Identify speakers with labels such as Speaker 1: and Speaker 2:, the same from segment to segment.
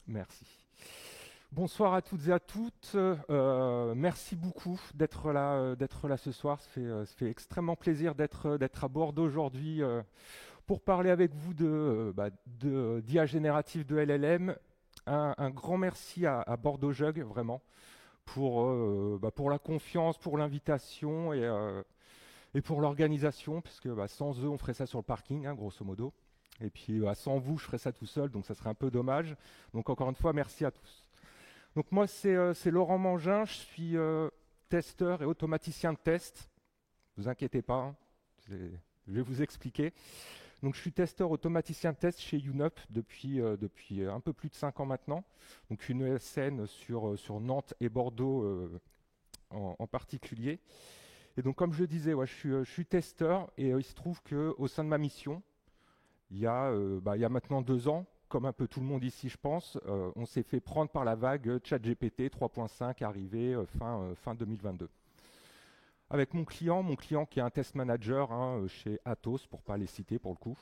Speaker 1: Merci. Bonsoir à toutes et à toutes. Merci beaucoup d'être là ce soir. Ça fait extrêmement plaisir d'être à Bordeaux aujourd'hui pour parler avec vous d'IA générative de LLM. Un grand merci à Bordeaux Jug, vraiment, pour la confiance, pour l'invitation et pour l'organisation, puisque sans eux, on ferait ça sur le parking, hein, grosso modo. Et puis sans vous, je ferais ça tout seul, donc ça serait un peu dommage. Donc encore une fois, merci à tous. Donc moi, c'est Laurent Mangin, je suis testeur et automaticien de test. Ne vous inquiétez pas, hein, je vais vous expliquer. Donc je suis testeur automaticien de test chez UNUP depuis un peu plus de 5 ans maintenant. Donc une ESN sur Nantes et Bordeaux en particulier. Et donc comme je le disais, je suis testeur et il se trouve qu'au sein de ma mission, il y a maintenant 2 ans, comme un peu tout le monde ici, je pense, on s'est fait prendre par la vague ChatGPT 3.5 arrivée fin 2022. Avec mon client qui est un test manager chez Atos, pour ne pas les citer pour le coup,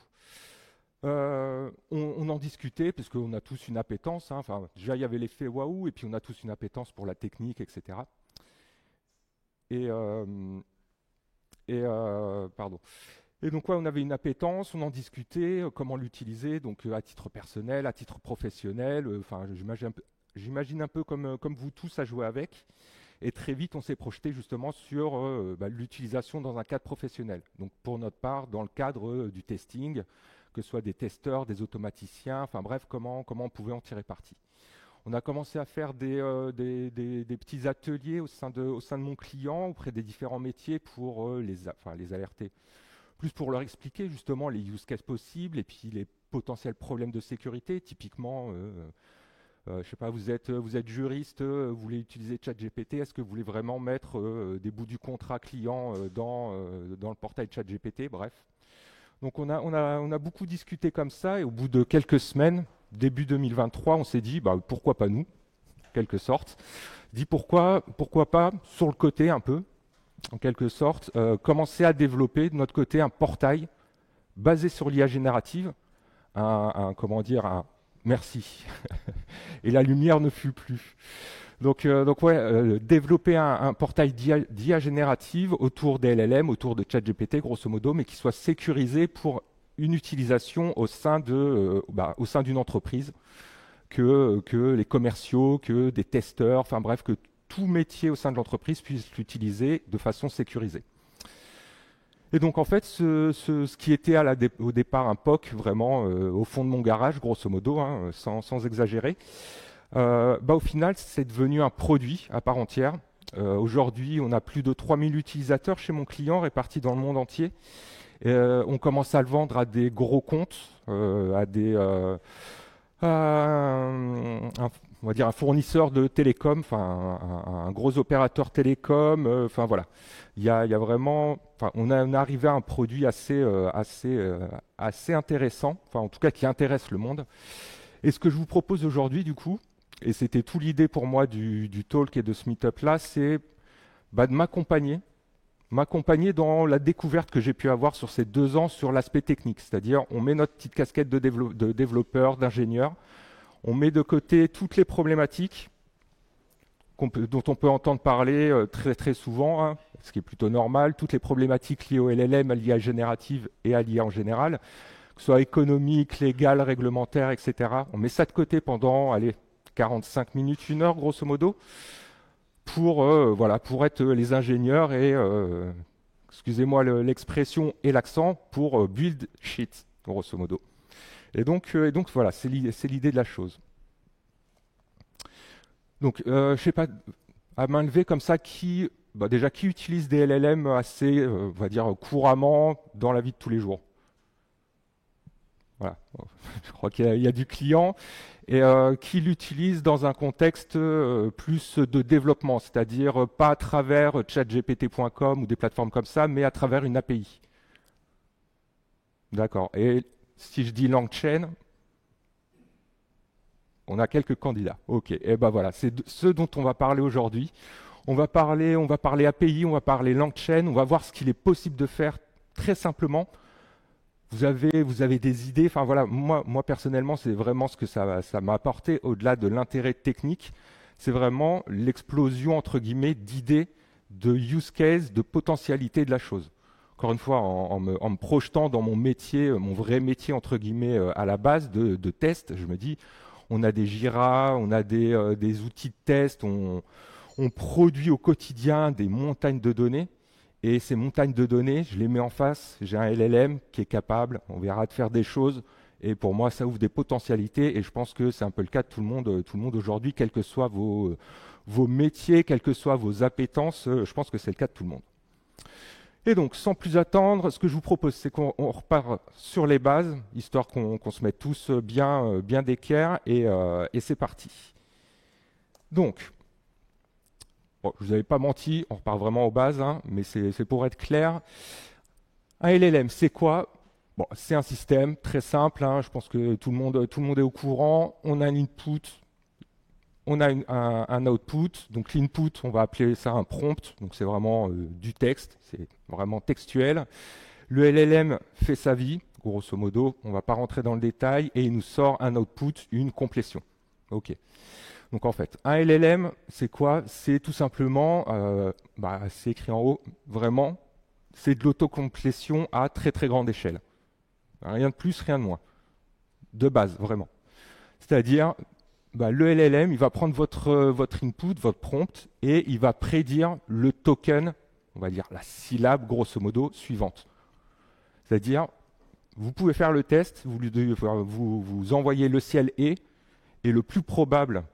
Speaker 1: on en discutait, parce qu'on a tous une appétence. Déjà, il y avait l'effet waouh, et puis on a tous une appétence pour la technique, etc. Pardon. Et donc, on avait une appétence, on en discutait, comment l'utiliser, donc à titre personnel, à titre professionnel. J'imagine un peu comme vous tous à jouer avec. Et très vite, on s'est projeté justement sur l'utilisation dans un cadre professionnel. Donc, pour notre part, dans le cadre du testing, que ce soit des testeurs, des automaticiens, enfin bref, comment on pouvait en tirer parti. On a commencé à faire des petits ateliers au sein de mon client, auprès des différents métiers pour les alerter. Plus pour leur expliquer justement les use cases possibles et puis les potentiels problèmes de sécurité. Typiquement, je sais pas, vous êtes juriste, vous voulez utiliser ChatGPT, est-ce que vous voulez vraiment mettre des bouts du contrat client dans le portail ChatGPT? Bref. Donc on a beaucoup discuté comme ça et au bout de quelques semaines, début 2023, on s'est dit pourquoi pas nous, en quelque sorte. Dit pourquoi pas sur le côté un peu, en quelque sorte, commencer à développer de notre côté un portail basé sur l'IA générative, merci. Et la lumière ne fut plus. Donc développer un portail d'IA générative autour des LLM, autour de ChatGPT, grosso modo, mais qui soit sécurisé pour une utilisation au sein d'une entreprise, que les commerciaux, que des testeurs, enfin bref, que tout métier au sein de l'entreprise puisse l'utiliser de façon sécurisée. Et donc en fait, ce qui était au départ un POC, vraiment au fond de mon garage, grosso modo, sans exagérer, au final, c'est devenu un produit à part entière. Aujourd'hui, on a plus de 3000 utilisateurs chez mon client, répartis dans le monde entier. On commence à le vendre à des gros comptes, on va dire un fournisseur de télécom, un gros opérateur télécom, voilà. Il y a vraiment, on est arrivé à un produit assez intéressant, en tout cas qui intéresse le monde. Et ce que je vous propose aujourd'hui, du coup, et c'était tout l'idée pour moi du talk et de ce meet-up là, c'est de m'accompagner dans la découverte que j'ai pu avoir sur ces 2 ans sur l'aspect technique. C'est-à-dire, on met notre petite casquette de développeur, d'ingénieur, on met de côté toutes les problématiques dont on peut entendre parler très très souvent, ce qui est plutôt normal, toutes les problématiques liées au LLM, à l'IA générative et à l'IA en général, que ce soit économique, légal, réglementaire, etc. On met ça de côté pendant 45 minutes, 1 heure, grosso modo, pour être les ingénieurs et, excusez-moi l'expression et l'accent, pour build shit, grosso modo. Et donc voilà, c'est l'idée de la chose. Donc, je sais pas, à main levée comme ça, qui utilise des LLM assez, on va dire, couramment dans la vie de tous les jours? Voilà, je crois qu'il y a du client. Et qui l'utilise dans un contexte plus de développement, c'est-à-dire pas à travers chatgpt.com ou des plateformes comme ça, mais à travers une API. D'accord. Et si je dis LangChain, on a quelques candidats. Ok. Et voilà, c'est ce dont on va parler aujourd'hui. On va parler API, on va parler LangChain, on va voir ce qu'il est possible de faire très simplement vous avez des idées. Enfin voilà, moi personnellement, c'est vraiment ce que ça m'a apporté au-delà de l'intérêt technique. C'est vraiment l'explosion entre guillemets d'idées, de use case, de potentialité de la chose. Encore une fois, en me projetant dans mon métier, mon vrai métier entre guillemets à la base de test, je me dis, on a des Jira, on a des outils de test, on produit au quotidien des montagnes de données. Et ces montagnes de données, je les mets en face. J'ai un LLM qui est capable, on verra, de faire des choses. Et pour moi, ça ouvre des potentialités. Et je pense que c'est un peu le cas de tout le monde aujourd'hui, quels que soient vos métiers, quelles que soient vos appétences. Je pense que c'est le cas de tout le monde. Et donc, sans plus attendre, ce que je vous propose, c'est qu'on repart sur les bases, histoire qu'on se mette tous bien d'équerre. Et c'est parti. Donc, bon, je ne vous avais pas menti, on repart vraiment aux bases, hein, mais c'est pour être clair. Un LLM, c'est quoi? Bon, c'est un système très simple, hein, je pense que tout le monde est au courant. On a un input, on a un output. Donc l'input, on va appeler ça un prompt, donc c'est vraiment du texte, c'est vraiment textuel. Le LLM fait sa vie, grosso modo, on ne va pas rentrer dans le détail, et il nous sort un output, une complétion. Ok. Donc en fait, un LLM, c'est quoi? C'est tout simplement, c'est écrit en haut, vraiment, c'est de l'autocomplétion à très très grande échelle. Rien de plus, rien de moins. De base, vraiment. C'est-à-dire, le LLM, il va prendre votre input, votre prompt, et il va prédire le token, on va dire la syllabe, grosso modo, suivante. C'est-à-dire, vous pouvez faire le test, vous envoyez le ciel et le plus probable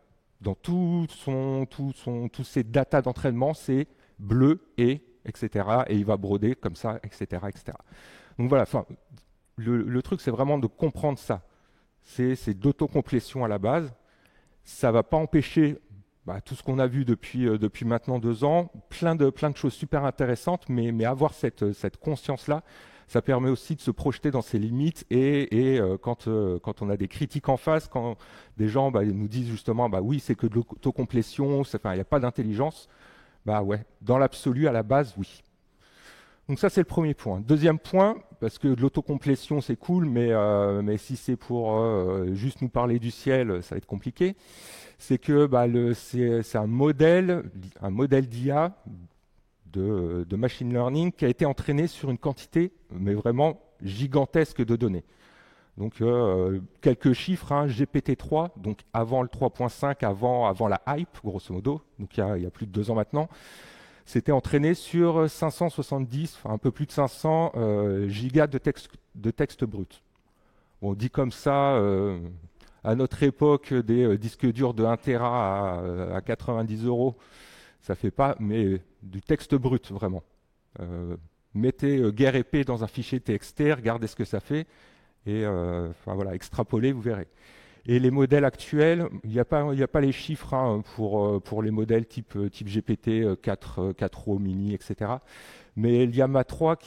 Speaker 1: dans tous ces datas d'entraînement, c'est bleu et, etc. Et il va broder comme ça, etc. etc. Donc voilà, le truc, c'est vraiment de comprendre ça. C'est d'autocomplétion à la base. Ça ne va pas empêcher tout ce qu'on a vu depuis maintenant 2 ans, plein de choses super intéressantes, mais avoir cette conscience-là, ça permet aussi de se projeter dans ses limites et quand on a des critiques en face, quand des gens nous disent justement oui, c'est que de l'autocomplétion, il n'y a pas d'intelligence, ouais, dans l'absolu, à la base, oui. Donc ça, c'est le premier point. Deuxième point, parce que de l'autocomplétion, c'est cool, mais si c'est pour juste nous parler du ciel, ça va être compliqué, c'est que c'est un modèle d'IA, de machine learning qui a été entraîné sur une quantité, mais vraiment gigantesque de données. Donc quelques chiffres, hein, GPT-3, donc avant le 3.5, avant la hype, grosso modo, donc il y a plus de 2 ans maintenant, c'était entraîné sur 570, un peu plus de 500 gigas de texte brut. Bon, dit comme ça, à notre époque, des disques durs de 1 Tera à 90 €, ça fait pas, mais du texte brut, vraiment. Mettez guerre épée dans un fichier TXT, regardez ce que ça fait, et voilà, extrapolez, vous verrez. Et les modèles actuels, il n'y a pas les chiffres hein, pour les modèles type GPT 4o mini, etc. Mais Llama 3,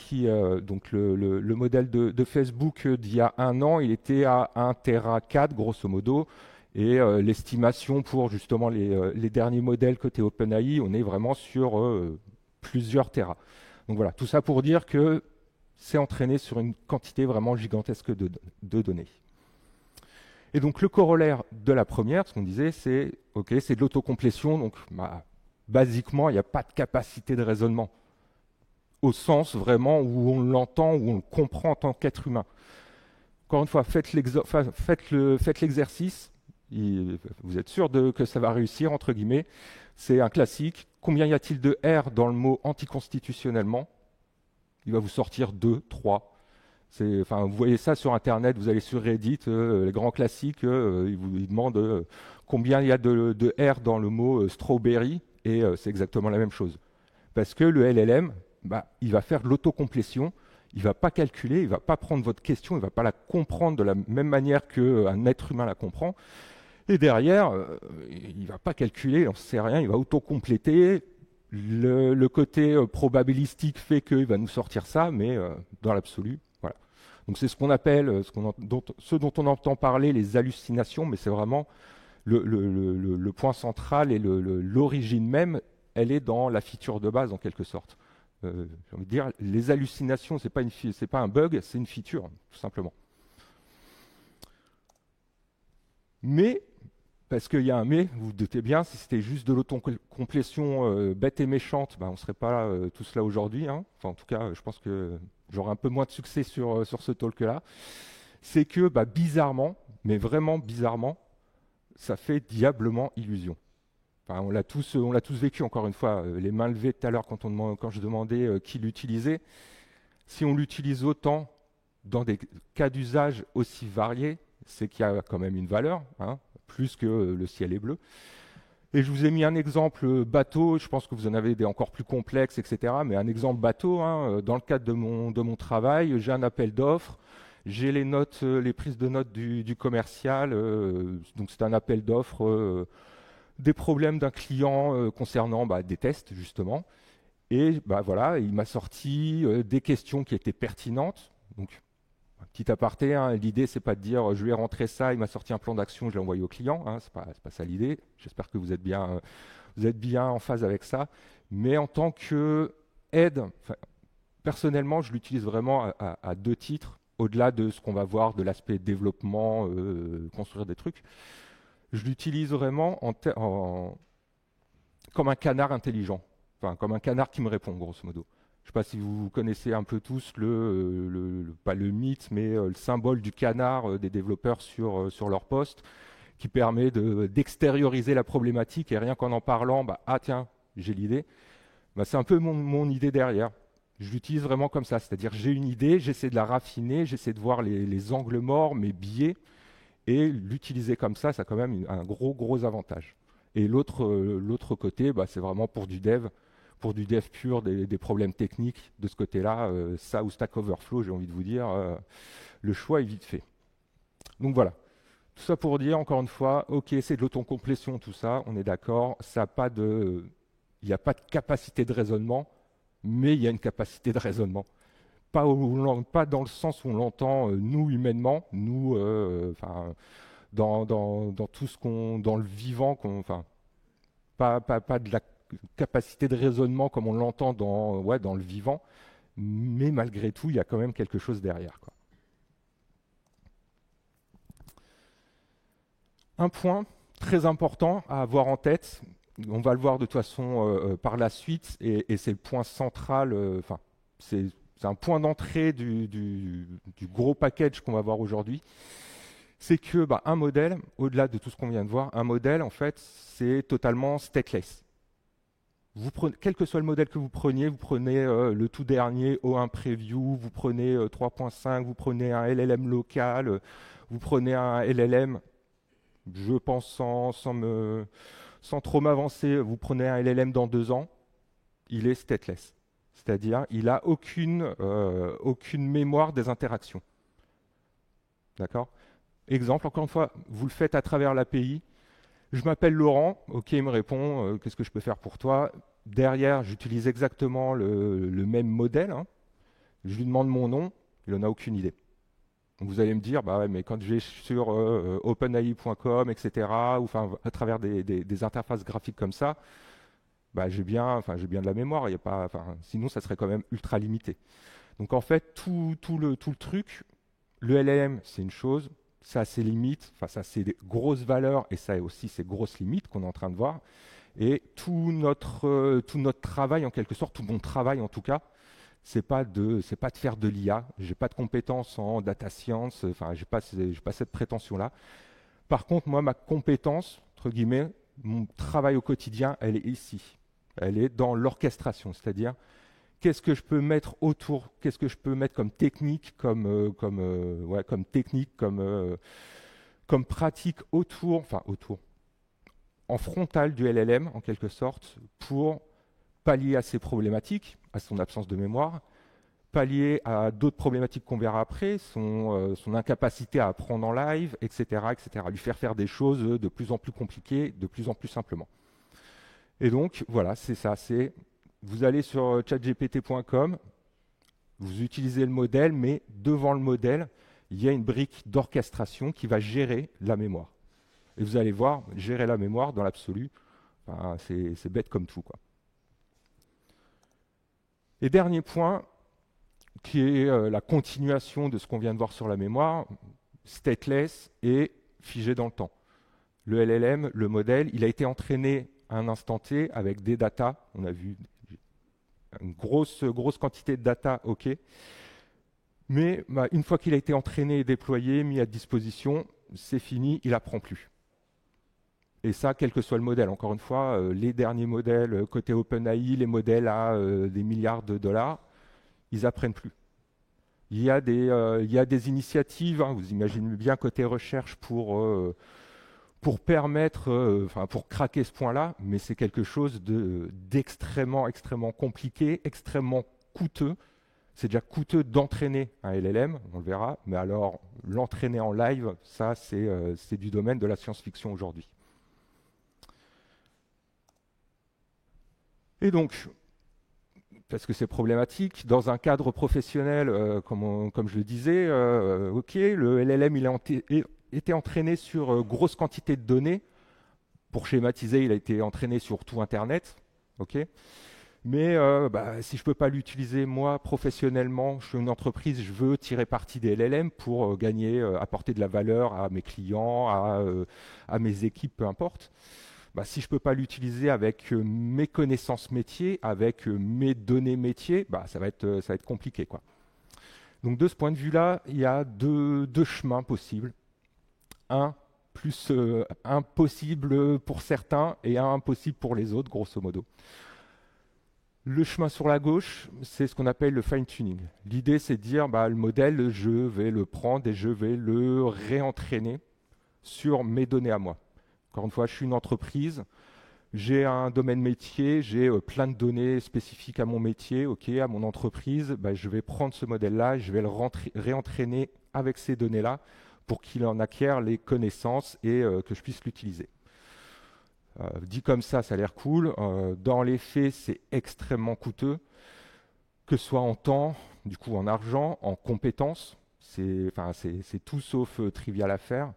Speaker 1: donc le modèle de Facebook d'il y a 1 an, il était à 1 Tera 4, grosso modo. Et l'estimation pour justement les derniers modèles côté OpenAI, on est vraiment sur plusieurs Tera. Donc voilà, tout ça pour dire que c'est entraîné sur une quantité vraiment gigantesque de données. Et donc le corollaire de la première, ce qu'on disait, c'est de l'autocomplétion. Donc basiquement, il n'y a pas de capacité de raisonnement au sens vraiment où on l'entend, où on le comprend en tant qu'être humain. Encore une fois, faites l'exercice. Vous êtes sûr que ça va réussir, entre guillemets. C'est un classique. Combien y a-t-il de R dans le mot anticonstitutionnellement? Il va vous sortir 2, 3. Vous voyez ça sur Internet, vous allez sur Reddit, les grands classiques, ils vous demandent combien il y a de R dans le mot strawberry, et c'est exactement la même chose. Parce que le LLM, il va faire de l'autocomplétion, il ne va pas calculer, il ne va pas prendre votre question, il ne va pas la comprendre de la même manière qu'un être humain la comprend. Et derrière, il ne va pas calculer, on ne sait rien, il va autocompléter. Le côté probabilistique fait qu'il va nous sortir ça, mais dans l'absolu, voilà. Donc c'est ce qu'on appelle, ce dont on entend parler, les hallucinations, mais c'est vraiment le point central et l'origine même, elle est dans la feature de base en quelque sorte. J'ai envie de dire, les hallucinations, c'est pas un bug, c'est une feature, tout simplement. Mais, parce qu'il y a un mais, vous vous doutez bien, si c'était juste de l'autocomplétion bête et méchante, ben, on ne serait pas tous là aujourd'hui. Hein. Enfin, en tout cas, je pense que j'aurai un peu moins de succès sur ce talk-là. C'est que, bah, bizarrement, mais vraiment bizarrement, ça fait diablement illusion. Enfin, on l'a tous vécu, encore une fois. Les mains levées tout à l'heure quand je demandais qui l'utilisait. Si on l'utilise autant dans des cas d'usage aussi variés, c'est qu'il y a quand même une valeur, hein, plus que le ciel est bleu. Et je vous ai mis un exemple bateau, je pense que vous en avez des encore plus complexes, etc. Mais un exemple bateau, hein, dans le cadre de mon travail, j'ai un appel d'offres, j'ai les notes, les prises de notes du commercial, donc c'est un appel d'offres, des problèmes d'un client concernant des tests, justement. Et bah, voilà, il m'a sorti des questions qui étaient pertinentes. Donc, un petit aparté, hein, l'idée, c'est pas de dire je lui ai rentré ça, il m'a sorti un plan d'action, je l'ai envoyé au client. Hein, c'est pas ça l'idée. J'espère que vous êtes bien en phase avec ça. Mais en tant que aide, personnellement, je l'utilise vraiment à deux titres, au-delà de ce qu'on va voir de l'aspect développement, construire des trucs. Je l'utilise vraiment comme un canard intelligent. Enfin, comme un canard qui me répond, grosso modo. Je ne sais pas si vous connaissez un peu tous pas le mythe, mais le symbole du canard des développeurs sur leur poste, qui permet d'extérioriser la problématique et rien qu'en en parlant, ah tiens, j'ai l'idée. C'est un peu mon idée derrière. Je l'utilise vraiment comme ça, c'est-à-dire j'ai une idée, j'essaie de la raffiner, j'essaie de voir les angles morts, mes biais, et l'utiliser comme ça a quand même un gros avantage. Et l'autre côté, c'est vraiment pour du dev pur, des problèmes techniques de ce côté-là, ça ou Stack Overflow, j'ai envie de vous dire, le choix est vite fait. Donc voilà, tout ça pour dire, encore une fois, ok, c'est de l'autocomplétion, tout ça, on est d'accord, il n'y a pas de capacité de raisonnement, mais il y a une capacité de raisonnement. Pas dans le sens où on l'entend, nous, humainement, nous, dans tout ce dans le vivant, pas de la capacité de raisonnement comme on l'entend dans le vivant, mais malgré tout, il y a quand même quelque chose derrière, quoi. Un point très important à avoir en tête, on va le voir de toute façon par la suite, et c'est le point central, c'est un point d'entrée du gros package qu'on va voir aujourd'hui, c'est que un modèle, au-delà de tout ce qu'on vient de voir, un modèle, en fait, c'est totalement stateless. Quel que soit le modèle que vous prenez le tout dernier O1 Preview, vous prenez 3.5, vous prenez un LLM local, vous prenez un LLM, je pense sans trop m'avancer, vous prenez un LLM dans 2 ans, il est stateless. C'est-à-dire, il n'a aucune mémoire des interactions. D'accord ? Exemple, encore une fois, vous le faites à travers l'API. Je m'appelle Laurent, ok, il me répond, qu'est-ce que je peux faire pour toi? Derrière, j'utilise exactement le même modèle. Hein. Je lui demande mon nom, il n'en a aucune idée. Donc vous allez me dire, ouais, mais quand je vais sur openai.com, etc., ou à travers des interfaces graphiques comme ça, j'ai bien de la mémoire. Il y a pas, sinon, ça serait quand même ultra limité. Donc en fait, tout le truc, le LLM, c'est une chose, ça a ses limites, ça a ses grosses valeurs et ça a aussi ses grosses limites qu'on est en train de voir. Et tout notre travail, en quelque sorte, tout mon travail en tout cas, c'est pas de faire de l'IA. J'ai pas de compétences en data science, j'ai pas cette prétention-là. Par contre, moi, ma compétence, entre guillemets, mon travail au quotidien, elle est ici. Elle est dans l'orchestration, c'est-à-dire qu'est-ce que je peux mettre autour, qu'est-ce que je peux mettre comme technique, comme pratique autour, en frontal du LLM, en quelque sorte, pour pallier à ces problématiques, à son absence de mémoire, pallier à d'autres problématiques qu'on verra après, son incapacité à apprendre en live, etc., lui faire des choses de plus en plus compliquées, de plus en plus simplement. Et donc, voilà, c'est ça, vous allez sur chatgpt.com, vous utilisez le modèle, mais devant le modèle, il y a une brique d'orchestration qui va gérer la mémoire. Et vous allez voir, gérer la mémoire, dans l'absolu, c'est bête comme tout, quoi. Et dernier point, qui est la continuation de ce qu'on vient de voir sur la mémoire, stateless et figé dans le temps. Le LLM, le modèle, il a été entraîné à un instant T avec des datas. On a vu une grosse quantité de data, ok. Mais une fois qu'il a été entraîné, déployé, mis à disposition, c'est fini, il n'apprend plus. Et ça, quel que soit le modèle. Encore une fois, les derniers modèles côté OpenAI, les modèles à des milliards de dollars, ils n'apprennent plus. Il y a des initiatives, hein, vous imaginez bien côté recherche pour permettre, pour craquer ce point-là, mais c'est quelque chose d'extrêmement, extrêmement compliqué, extrêmement coûteux. C'est déjà coûteux d'entraîner un LLM, on le verra, mais alors l'entraîner en live, ça c'est du domaine de la science-fiction aujourd'hui. Et donc, parce que c'est problématique, dans un cadre professionnel, comme je le disais, ok, le LLM il a été entraîné sur grosse quantité de données. Pour schématiser, il a été entraîné sur tout Internet, ok. Mais si je ne peux pas l'utiliser moi professionnellement, je suis une entreprise, je veux tirer parti des LLM pour gagner, apporter de la valeur à mes clients, à mes équipes, peu importe. Si je ne peux pas l'utiliser avec mes connaissances métiers, avec mes données métiers, ça va être compliqué, quoi. Donc de ce point de vue-là, il y a deux chemins possibles. Un possible pour certains et un impossible pour les autres, grosso modo. Le chemin sur la gauche, c'est ce qu'on appelle le fine-tuning. L'idée, c'est de dire, le modèle, je vais le prendre et je vais le réentraîner sur mes données à moi. Encore une fois, je suis une entreprise, j'ai un domaine métier, j'ai plein de données spécifiques à mon métier, à mon entreprise. Je vais prendre ce modèle-là, je vais le réentraîner avec ces données-là pour qu'il en acquiert les connaissances et que je puisse l'utiliser. Dit comme ça a l'air cool. Dans les faits, c'est extrêmement coûteux, que ce soit en temps, du coup en argent, en compétences. C'est tout sauf trivial à faire.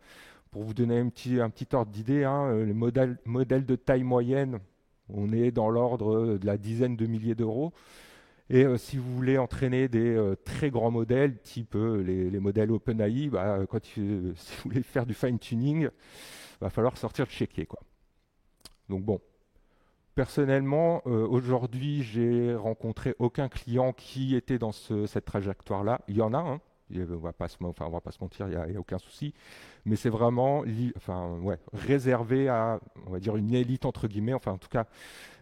Speaker 1: Pour vous donner un petit ordre d'idée, les modèles de taille moyenne, on est dans l'ordre de la dizaine de milliers d'euros. Et si vous voulez entraîner des très grands modèles, type les modèles OpenAI, si vous voulez faire du fine-tuning, il va falloir sortir le chéquier, quoi. Donc bon, personnellement, aujourd'hui, j'ai rencontré aucun client qui était dans cette trajectoire-là. Il y en a, hein. On va pas se mentir, il n'y a aucun souci. Mais c'est vraiment réservé à, on va dire, une élite, entre guillemets, en tout cas,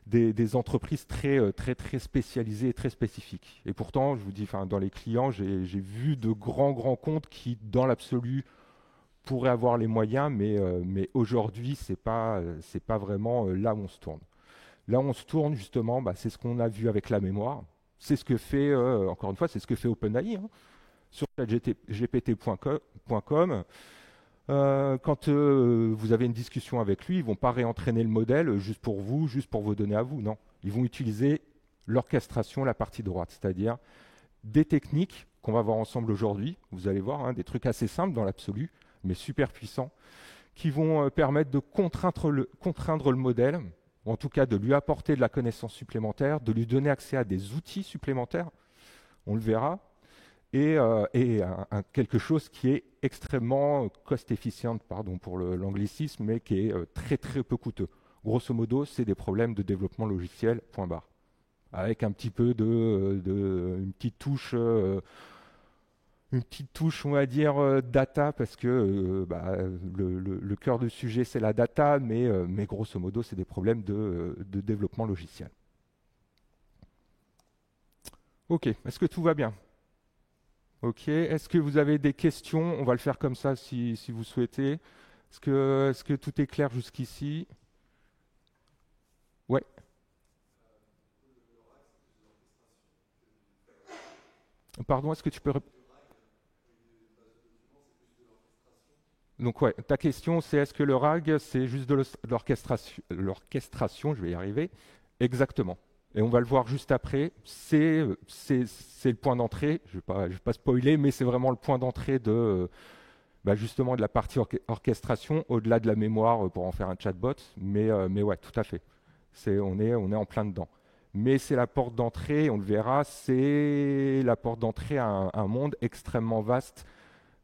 Speaker 1: des entreprises très, très, très spécialisées et très spécifiques. Et pourtant, je vous dis, dans les clients, j'ai vu de grands comptes qui, dans l'absolu, pourraient avoir les moyens, mais aujourd'hui, c'est pas vraiment là où on se tourne. Là où on se tourne, justement, c'est ce qu'on a vu avec la mémoire. C'est ce que fait, encore une fois, c'est ce que fait OpenAI, hein. Sur gpt.com, quand vous avez une discussion avec lui, ils ne vont pas réentraîner le modèle juste pour vous, juste pour vos données à vous. Non, ils vont utiliser l'orchestration, la partie droite, c'est-à-dire des techniques qu'on va voir ensemble aujourd'hui. Vous allez voir, des trucs assez simples dans l'absolu, mais super puissants, qui vont permettre de contraindre le modèle, ou en tout cas de lui apporter de la connaissance supplémentaire, de lui donner accès à des outils supplémentaires, on le verra, et quelque chose qui est extrêmement cost-efficient, pardon pour l'anglicisme, mais qui est très très peu coûteux. Grosso modo, c'est des problèmes de développement logiciel, point barre. Avec un petit peu une petite touche, on va dire, data, parce que le cœur du sujet, c'est la data, mais grosso modo, c'est des problèmes de développement logiciel. Ok, est-ce que tout va bien ? Ok, est-ce que vous avez des questions? On va le faire comme ça si vous souhaitez. Est-ce que tout est clair jusqu'ici? Ouais. Pardon, est-ce que tu peux... Donc ouais, ta question c'est est-ce que le RAG c'est juste de l'orchestration, je vais y arriver. Exactement. Et on va le voir juste après, c'est le point d'entrée, je ne vais pas spoiler, mais c'est vraiment le point d'entrée de justement de la partie orchestration, au-delà de la mémoire pour en faire un chatbot, mais ouais, tout à fait. On est en plein dedans. mais c'est la porte d'entrée, on le verra, c'est la porte d'entrée à un monde extrêmement vaste,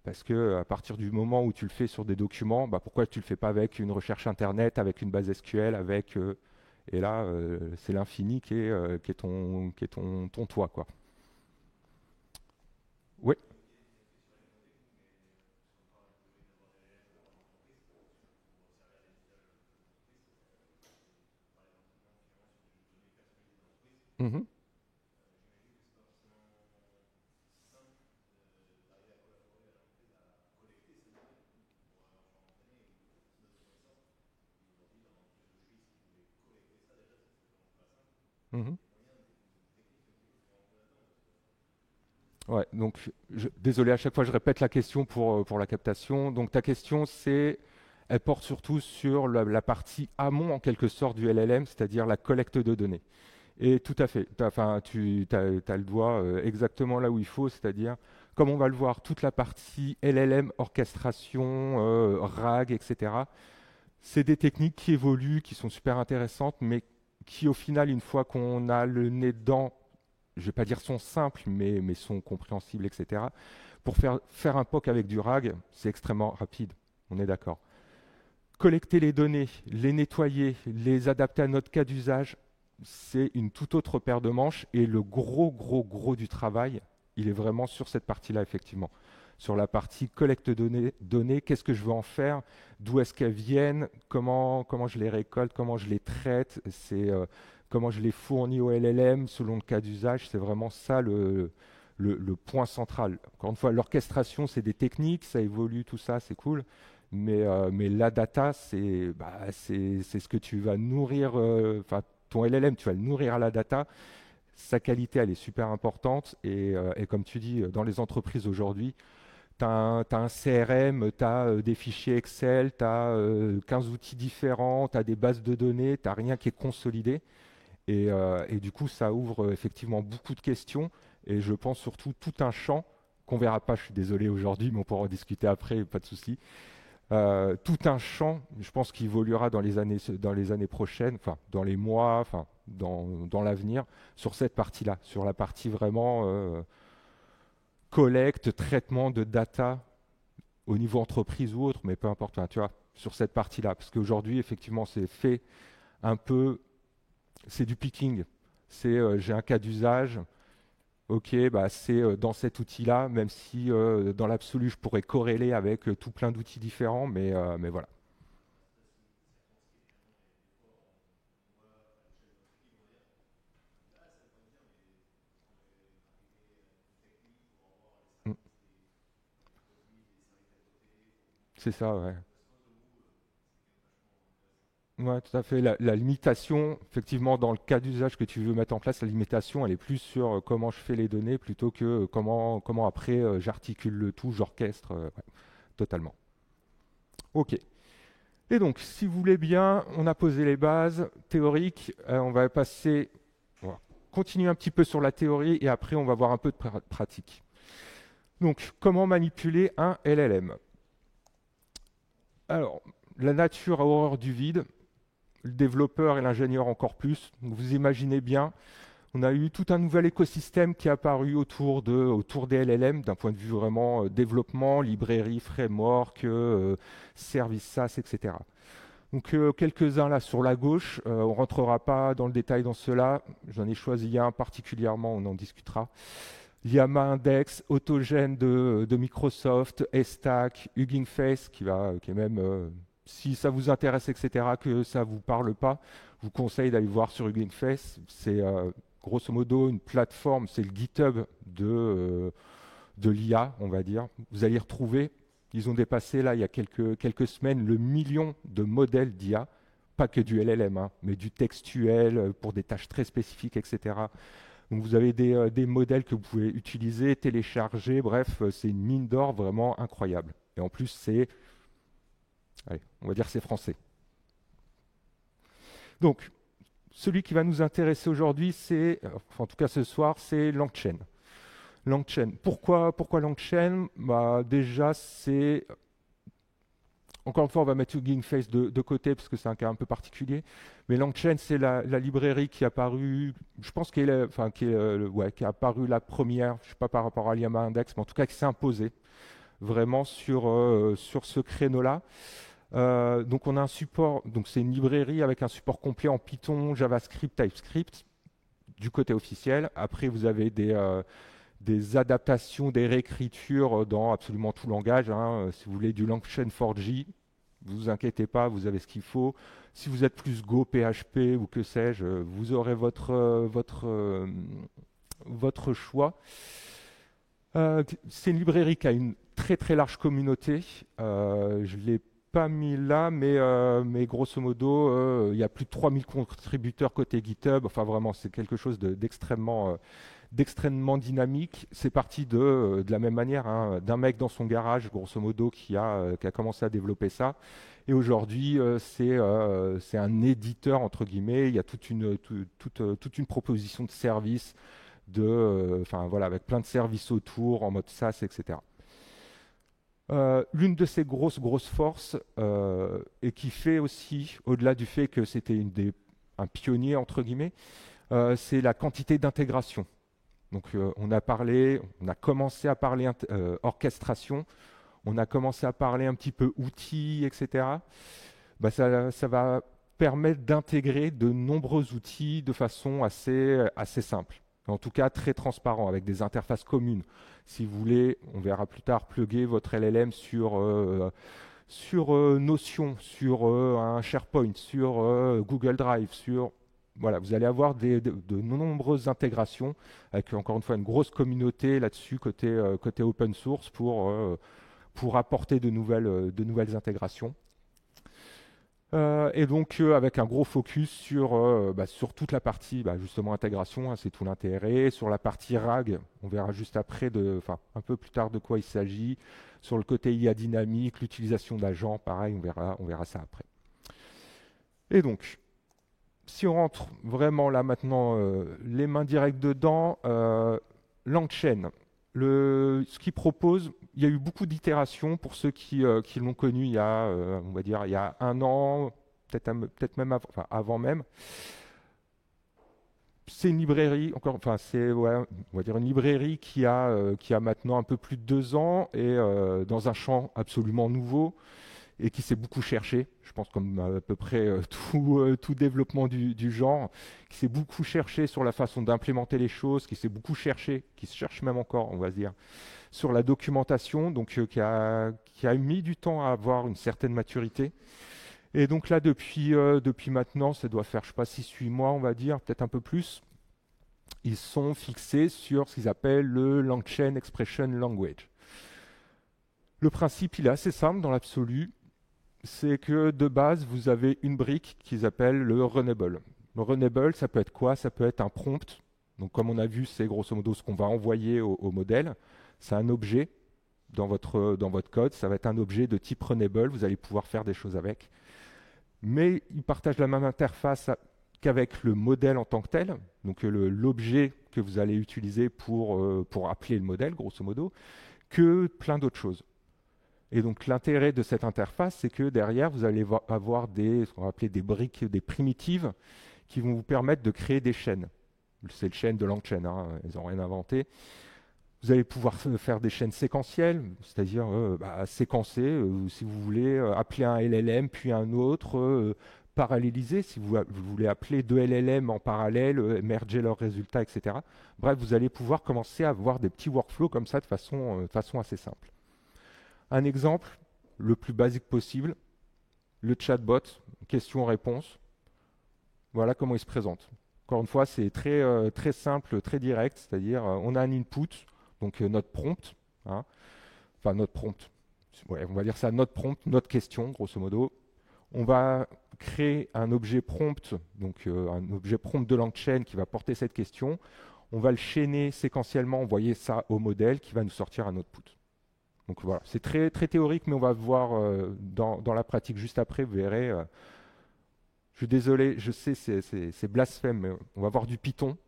Speaker 1: parce que à partir du moment où tu le fais sur des documents, bah, pourquoi tu le fais pas avec une recherche Internet, avec une base SQL, et là, c'est l'infini qui est ton toit, quoi. Oui. Mhm. Mhm. Ouais, donc désolé, à chaque fois je répète la question pour la captation. Donc ta question, elle porte surtout sur la partie amont en quelque sorte du LLM, c'est-à-dire la collecte de données. Et tout à fait, enfin, tu as le doigt exactement là où il faut, c'est-à-dire, comme on va le voir, toute la partie LLM, orchestration, RAG, etc. C'est des techniques qui évoluent, qui sont super intéressantes, mais qui au final, une fois qu'on a le nez dedans, je ne vais pas dire sont simples, mais sont compréhensibles, etc. Pour faire un POC avec du RAG, c'est extrêmement rapide, on est d'accord. Collecter les données, les nettoyer, les adapter à notre cas d'usage, c'est une toute autre paire de manches. Et le gros du travail, il est vraiment sur cette partie-là, effectivement. Sur la partie collecte de données, qu'est-ce que je veux en faire, d'où est-ce qu'elles viennent, comment je les récolte, comment je les traite, comment je les fournis au LLM selon le cas d'usage. C'est vraiment ça le point central. Encore une fois, l'orchestration, c'est des techniques, ça évolue, tout ça, c'est cool. Mais la data, c'est ce que tu vas nourrir, enfin, ton LLM, tu vas le nourrir à la data. Sa qualité, elle est super importante. Et comme tu dis, dans les entreprises aujourd'hui, tu as, un CRM, tu as des fichiers Excel, tu as 15 outils différents, tu as des bases de données, tu n'as rien qui est consolidé. Et du coup, ça ouvre effectivement beaucoup de questions. Et je pense surtout tout un champ qu'on verra pas, je suis désolé aujourd'hui, mais on pourra en discuter après, pas de souci. Tout un champ, je pense, qui évoluera dans les années prochaines, enfin, dans les mois, enfin, dans l'avenir, sur cette partie-là, sur la partie vraiment collecte, traitement de data au niveau entreprise ou autre, mais peu importe, hein, tu vois, sur cette partie-là. Parce qu'aujourd'hui, effectivement, c'est fait un peu, c'est du picking. J'ai un cas d'usage, ok, bah c'est dans cet outil-là, même si dans l'absolu, je pourrais corréler avec tout plein d'outils différents, mais voilà. Mm. C'est ça, ouais. Ouais, tout à fait. La limitation, effectivement, dans le cas d'usage que tu veux mettre en place, la limitation, elle est plus sur comment je fais les données plutôt que comment après j'articule le tout, j'orchestre. Ouais, totalement. Ok. Et donc, si vous voulez bien, on a posé les bases théoriques. On va continuer un petit peu sur la théorie et après, on va voir un peu de pratique. Donc, comment manipuler un LLM? Alors, la nature a horreur du vide. Le développeur et l'ingénieur encore plus. Donc vous imaginez bien, on a eu tout un nouvel écosystème qui est apparu autour des LLM d'un point de vue vraiment développement, librairie, framework, service SaaS, etc. Donc quelques-uns là sur la gauche, on ne rentrera pas dans le détail dans ceux-là, j'en ai choisi un particulièrement, on en discutera. Llama Index, Autogène de Microsoft,Estack, Hugging Face, qui est même, si ça vous intéresse, etc., que ça ne vous parle pas, je vous conseille d'aller voir sur Hugging Face. C'est grosso modo une plateforme, c'est le GitHub de l'IA, on va dire. Vous allez y retrouver, ils ont dépassé là, il y a quelques semaines, le million de modèles d'IA, pas que du LLM, hein, mais du textuel pour des tâches très spécifiques, etc. Donc vous avez des modèles que vous pouvez utiliser, télécharger, bref, c'est une mine d'or vraiment incroyable. Et en plus, allez, on va dire c'est français. Donc, celui qui va nous intéresser aujourd'hui, enfin, en tout cas ce soir, c'est LangChain. LangChain. Pourquoi LangChain? Déjà, Encore une fois, on va mettre Hugging Face de côté parce que c'est un cas un peu particulier. Mais LangChain, c'est la librairie qui est apparue, je pense qui est apparue la première, je ne sais pas par rapport à Llama Index, mais en tout cas qui s'est imposée vraiment sur ce créneau-là. Donc on a un support, donc c'est une librairie avec un support complet en Python, JavaScript, TypeScript du côté officiel. Après, vous avez des adaptations, des réécritures dans absolument tout langage, hein. Si vous voulez du LangChain 4G, ne vous inquiétez pas, vous avez ce qu'il faut. Si vous êtes plus Go, PHP ou que sais-je, vous aurez votre choix. C'est une librairie qui a une très très large communauté. Je ne l'ai pas mis là, mais grosso modo, il y a plus de 3000 contributeurs côté GitHub. Enfin, vraiment, c'est quelque chose d'extrêmement dynamique. C'est parti de la même manière, hein, d'un mec dans son garage, grosso modo, qui a commencé à développer ça. Et aujourd'hui, c'est un éditeur, entre guillemets. Il y a toute une proposition de service, voilà, avec plein de services autour, en mode SaaS, etc. L'une de ses grosses forces, et qui fait aussi, au-delà du fait que c'était un pionnier, entre guillemets, c'est la quantité d'intégration. Donc on a commencé à parler orchestration, on a commencé à parler un petit peu outils, etc. Ça va permettre d'intégrer de nombreux outils de façon assez simple. En tout cas, très transparent, avec des interfaces communes. Si vous voulez, on verra plus tard, plugger votre LLM sur Notion, sur un SharePoint, sur Google Drive, voilà, vous allez avoir de nombreuses intégrations, avec encore une fois une grosse communauté là-dessus, côté open source, pour apporter de nouvelles intégrations. Et donc avec un gros focus sur toute la partie justement intégration, hein, c'est tout l'intérêt. Sur la partie RAG, on verra juste après, un peu plus tard de quoi il s'agit. Sur le côté IA dynamique, l'utilisation d'agents, pareil, on verra ça après. Et donc, si on rentre vraiment là maintenant les mains directes dedans, LangChain, ce qu'il propose, il y a eu beaucoup d'itérations pour ceux qui l'ont connu il y a, on va dire, il y a 1 an, peut-être même avant même. C'est une librairie, on va dire une librairie qui a maintenant un peu plus de 2 ans et dans un champ absolument nouveau et qui s'est beaucoup cherché, je pense comme à peu près tout développement du genre, qui s'est beaucoup cherché sur la façon d'implémenter les choses, qui se cherche même encore, on va dire, sur la documentation, donc qui a mis du temps à avoir une certaine maturité. Et donc là, depuis maintenant, ça doit faire, je ne sais pas, 6-8 mois, on va dire, peut-être un peu plus, ils sont fixés sur ce qu'ils appellent le LangChain Expression Language. Le principe, il est assez simple dans l'absolu. C'est que de base, vous avez une brique qu'ils appellent le runnable. Le runnable, ça peut être quoi? Ça peut être un prompt. Donc, comme on a vu, c'est grosso modo ce qu'on va envoyer au modèle. C'est un objet dans votre code. Ça va être un objet de type runnable. Vous allez pouvoir faire des choses avec. Mais ils partagent la même interface qu'avec le modèle en tant que tel. Donc, l'objet que vous allez utiliser pour appeler le modèle, grosso modo, que plein d'autres choses. Et donc l'intérêt de cette interface, c'est que derrière, vous allez avoir ce qu'on va appeler des briques, des primitives, qui vont vous permettre de créer des chaînes. C'est le chaîne de LangChain, hein, ils n'ont rien inventé. Vous allez pouvoir faire des chaînes séquentielles, c'est-à-dire séquencer, si vous voulez, appeler un LLM, puis un autre, paralléliser, si vous voulez appeler 2 LLM en parallèle, merger leurs résultats, etc. Bref, vous allez pouvoir commencer à avoir des petits workflows comme ça de façon assez simple. Un exemple, le plus basique possible, le chatbot, question-réponse. Voilà comment il se présente. Encore une fois, c'est très simple, très direct, c'est-à-dire on a un input, donc notre prompt, hein, enfin notre prompt, ouais, on va dire ça, notre prompt, notre question, grosso modo. On va créer un objet prompt, donc un objet prompt de LangChain qui va porter cette question. On va le chaîner séquentiellement, envoyer ça au modèle qui va nous sortir un output. Donc voilà, c'est très théorique, mais on va voir dans la pratique juste après, vous verrez. Je suis désolé, je sais, c'est blasphème, mais on va voir du Python.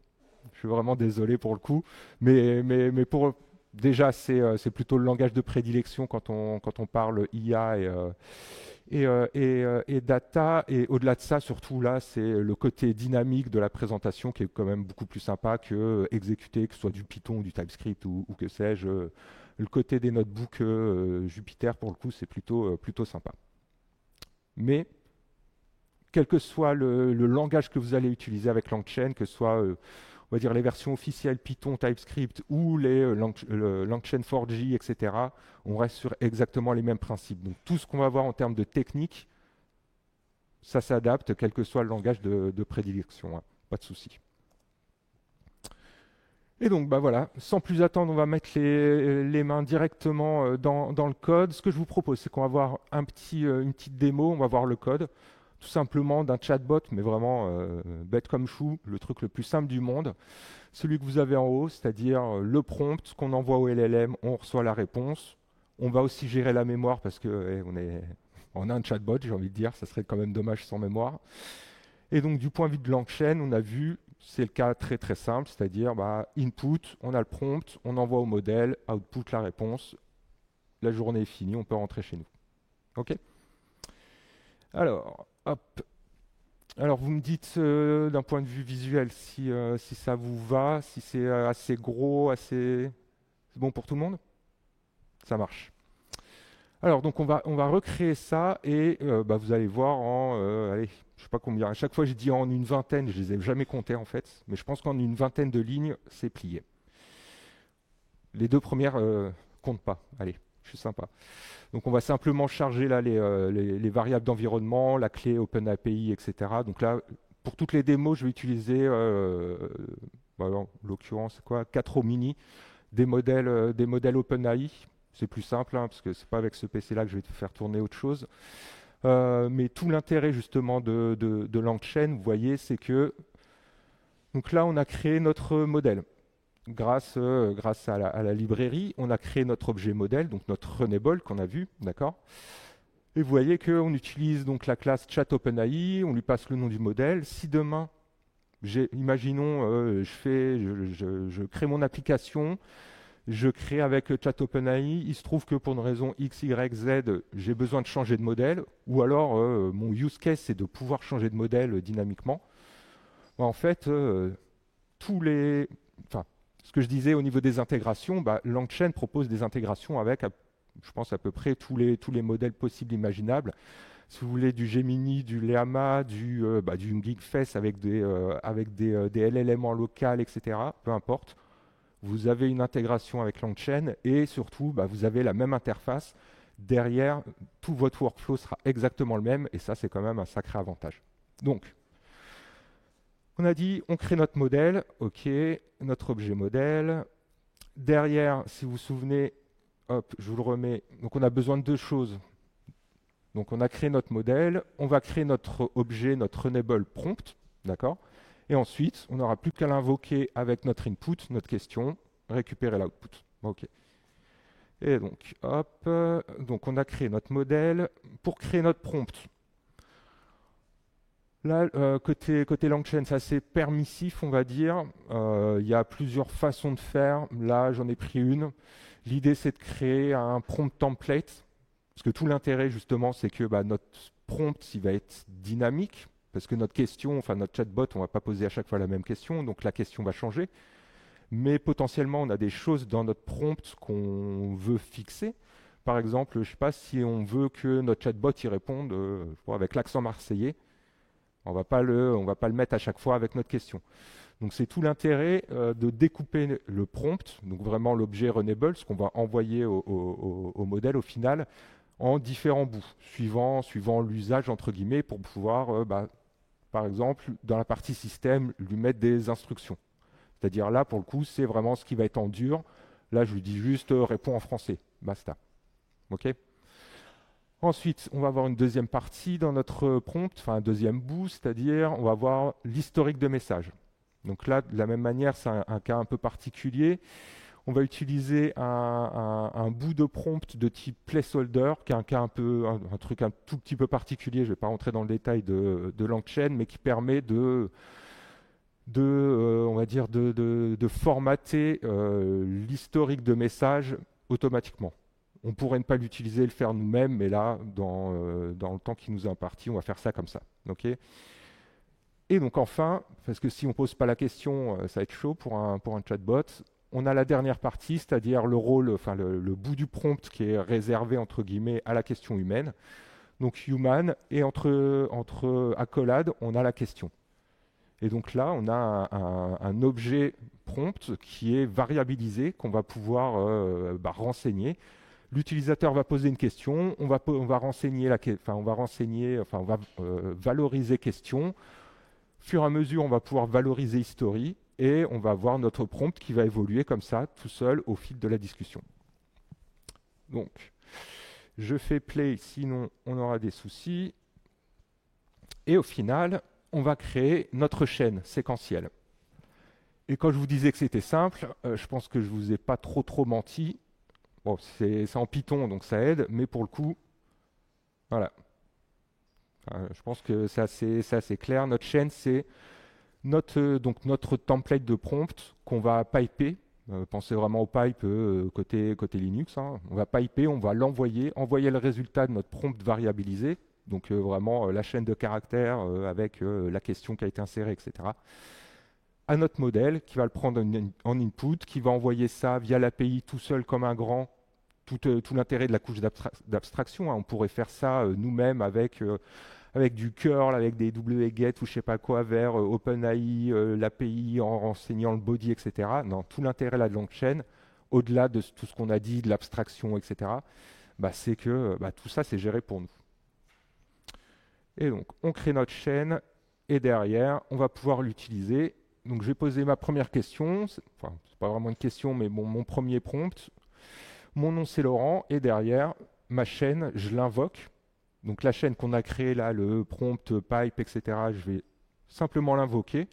Speaker 1: Je suis vraiment désolé pour le coup, mais déjà, c'est plutôt le langage de prédilection quand on parle IA et data. Et au-delà de ça, surtout là, c'est le côté dynamique de la présentation qui est quand même beaucoup plus sympa que exécuter, que ce soit du Python ou du TypeScript ou que sais-je. Le côté des notebooks Jupyter, pour le coup, c'est plutôt sympa. Mais quel que soit le langage que vous allez utiliser avec LangChain, que ce soit on va dire les versions officielles Python, TypeScript ou les LangChain 4J, etc., on reste sur exactement les mêmes principes. Donc tout ce qu'on va voir en termes de technique, ça s'adapte, quel que soit le langage de prédilection, hein. Pas de souci. Et donc, bah voilà, sans plus attendre, on va mettre les mains directement dans le code. Ce que je vous propose, c'est qu'on va voir une petite démo, on va voir le code, tout simplement d'un chatbot, mais vraiment bête comme chou, le truc le plus simple du monde. Celui que vous avez en haut, c'est-à-dire le prompt qu'on envoie au LLM, on reçoit la réponse. On va aussi gérer la mémoire parce que on a un chatbot, j'ai envie de dire, ça serait quand même dommage sans mémoire. Et donc, du point de vue de LangChain, on a vu, c'est le cas très très simple, c'est-à-dire input, on a le prompt, on envoie au modèle, output la réponse, la journée est finie, on peut rentrer chez nous. OK? Alors, hop. Alors, vous me dites d'un point de vue visuel si ça vous va, si c'est assez gros, assez... C'est bon pour tout le monde? Ça marche. Alors, donc on va recréer ça et vous allez voir allez, je sais pas combien. À chaque fois, je dis en une vingtaine, je les ai jamais comptés en fait, mais je pense qu'en une vingtaine de lignes, c'est plié. Les deux premières comptent pas. Allez, je suis sympa. Donc, on va simplement charger là les variables d'environnement, la clé OpenAPI, etc. Donc là, pour toutes les démos, je vais utiliser, en l'occurrence, 4 mini, des modèles OpenAI. C'est plus simple, hein, parce que c'est pas avec ce PC-là que je vais te faire tourner autre chose. Mais tout l'intérêt justement de LangChain, vous voyez, c'est que donc là, on a créé notre modèle. Grâce à la librairie, on a créé notre objet modèle, donc notre runnable qu'on a vu, d'accord. Et vous voyez qu'on utilise donc la classe chat-OpenAI, on lui passe le nom du modèle. Si demain, imaginons, je crée mon application, je crée avec chat-OpenAI, il se trouve que pour une raison X, Y, Z, j'ai besoin de changer de modèle, ou alors mon use case, c'est de pouvoir changer de modèle dynamiquement. En fait, ce que je disais au niveau des intégrations, LangChain propose des intégrations avec, je pense, à peu près tous les modèles possibles imaginables. Si vous voulez du Gemini, du Llama, du Geekface avec des LLM en local, etc., peu importe. Vous avez une intégration avec LangChain et surtout, vous avez la même interface. Derrière, tout votre workflow sera exactement le même et ça, c'est quand même un sacré avantage. Donc, on a dit, on crée notre modèle, OK, notre objet modèle. Derrière, si vous vous souvenez, hop, je vous le remets. Donc, on a besoin de deux choses. Donc, on a créé notre modèle, on va créer notre objet, notre runnable prompt, d'accord? Et ensuite, on n'aura plus qu'à l'invoquer avec notre input, notre question, récupérer l'output. OK. Et donc, hop, donc on a créé notre modèle. Pour créer notre prompt, là, côté LangChain, c'est assez permissif, on va dire. Il y a plusieurs façons de faire. Là, j'en ai pris une. L'idée, c'est de créer un prompt template. Parce que tout l'intérêt, justement, c'est que notre prompt, il va être dynamique. Parce que notre question, enfin notre chatbot, on ne va pas poser à chaque fois la même question. Donc, la question va changer. Mais potentiellement, on a des choses dans notre prompt qu'on veut fixer. Par exemple, je ne sais pas si on veut que notre chatbot y réponde avec l'accent marseillais. On ne va pas le mettre à chaque fois avec notre question. Donc c'est tout l'intérêt de découper le prompt, donc vraiment l'objet runnable, ce qu'on va envoyer au modèle au final, en différents bouts, suivant l'usage entre guillemets, pour pouvoir, par exemple, dans la partie système, lui mettre des instructions. C'est-à-dire là, pour le coup, c'est vraiment ce qui va être en dur. Là, je lui dis juste réponds en français, basta. OK ? Ensuite, on va avoir une deuxième partie dans notre prompt, enfin un deuxième bout, c'est-à-dire on va avoir l'historique de messages. Donc là, de la même manière, c'est un cas un peu particulier. On va utiliser un bout de prompt de type placeholder, qui est un cas un truc un tout petit peu particulier. Je ne vais pas rentrer dans le détail de LangChain, mais qui permet on va dire de formater l'historique de messages automatiquement. On pourrait ne pas l'utiliser, le faire nous-mêmes, mais là, dans le temps qui nous est imparti, on va faire ça comme ça. Okay. Et donc enfin, parce que si on ne pose pas la question, ça va être chaud pour un chatbot, on a la dernière partie, c'est-à-dire le rôle, enfin le bout du prompt qui est réservé entre guillemets à la question humaine. Donc human, et entre accolades, on a la question. Et donc là, on a un objet prompt qui est variabilisé, qu'on va pouvoir renseigner. L'utilisateur va poser une question, on va valoriser question. Au fur et à mesure, on va pouvoir valoriser history et on va avoir notre prompt qui va évoluer comme ça, tout seul, au fil de la discussion. Donc, je fais play, sinon on aura des soucis. Et au final, on va créer notre chaîne séquentielle. Et quand je vous disais que c'était simple, je pense que je ne vous ai pas trop menti. Bon, c'est en Python, donc ça aide, mais pour le coup, voilà. Je pense que c'est assez clair. Notre chaîne, c'est notre template de prompt qu'on va piper. Pensez vraiment au pipe côté Linux. Hein. On va piper, on va envoyer le résultat de notre prompt variabilisé. Donc vraiment la chaîne de caractères avec la question qui a été insérée, etc. À notre modèle qui va le prendre en input, qui va envoyer ça via l'API tout seul comme un grand. Tout l'intérêt de la couche d'abstraction. Hein. On pourrait faire ça nous-mêmes avec du curl, avec des wget ou je sais pas quoi vers OpenAI, l'API en renseignant le body, etc. Non, tout l'intérêt là de LangChain, au-delà de tout ce qu'on a dit, de l'abstraction, etc., c'est que tout ça c'est géré pour nous. Et donc on crée notre chaîne et derrière on va pouvoir l'utiliser. Donc je vais poser ma première question, c'est pas vraiment une question mais mon premier prompt. Mon nom c'est Laurent et derrière ma chaîne je l'invoque. Donc la chaîne qu'on a créée là, le prompt, pipe, etc., je vais simplement l'invoquer.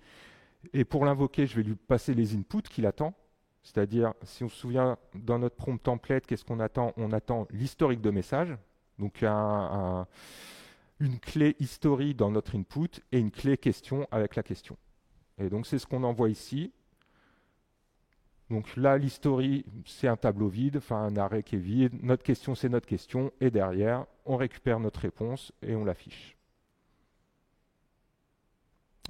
Speaker 1: Et pour l'invoquer, je vais lui passer les inputs qu'il attend. C'est-à-dire, si on se souvient dans notre prompt template, qu'est-ce qu'on attend? On attend l'historique de message. Donc une clé history dans notre input et une clé question avec la question. Et donc c'est ce qu'on envoie ici. Donc là, l'history, c'est un tableau vide, enfin un arrêt qui est vide. Notre question, c'est notre question. Et derrière, on récupère notre réponse et on l'affiche.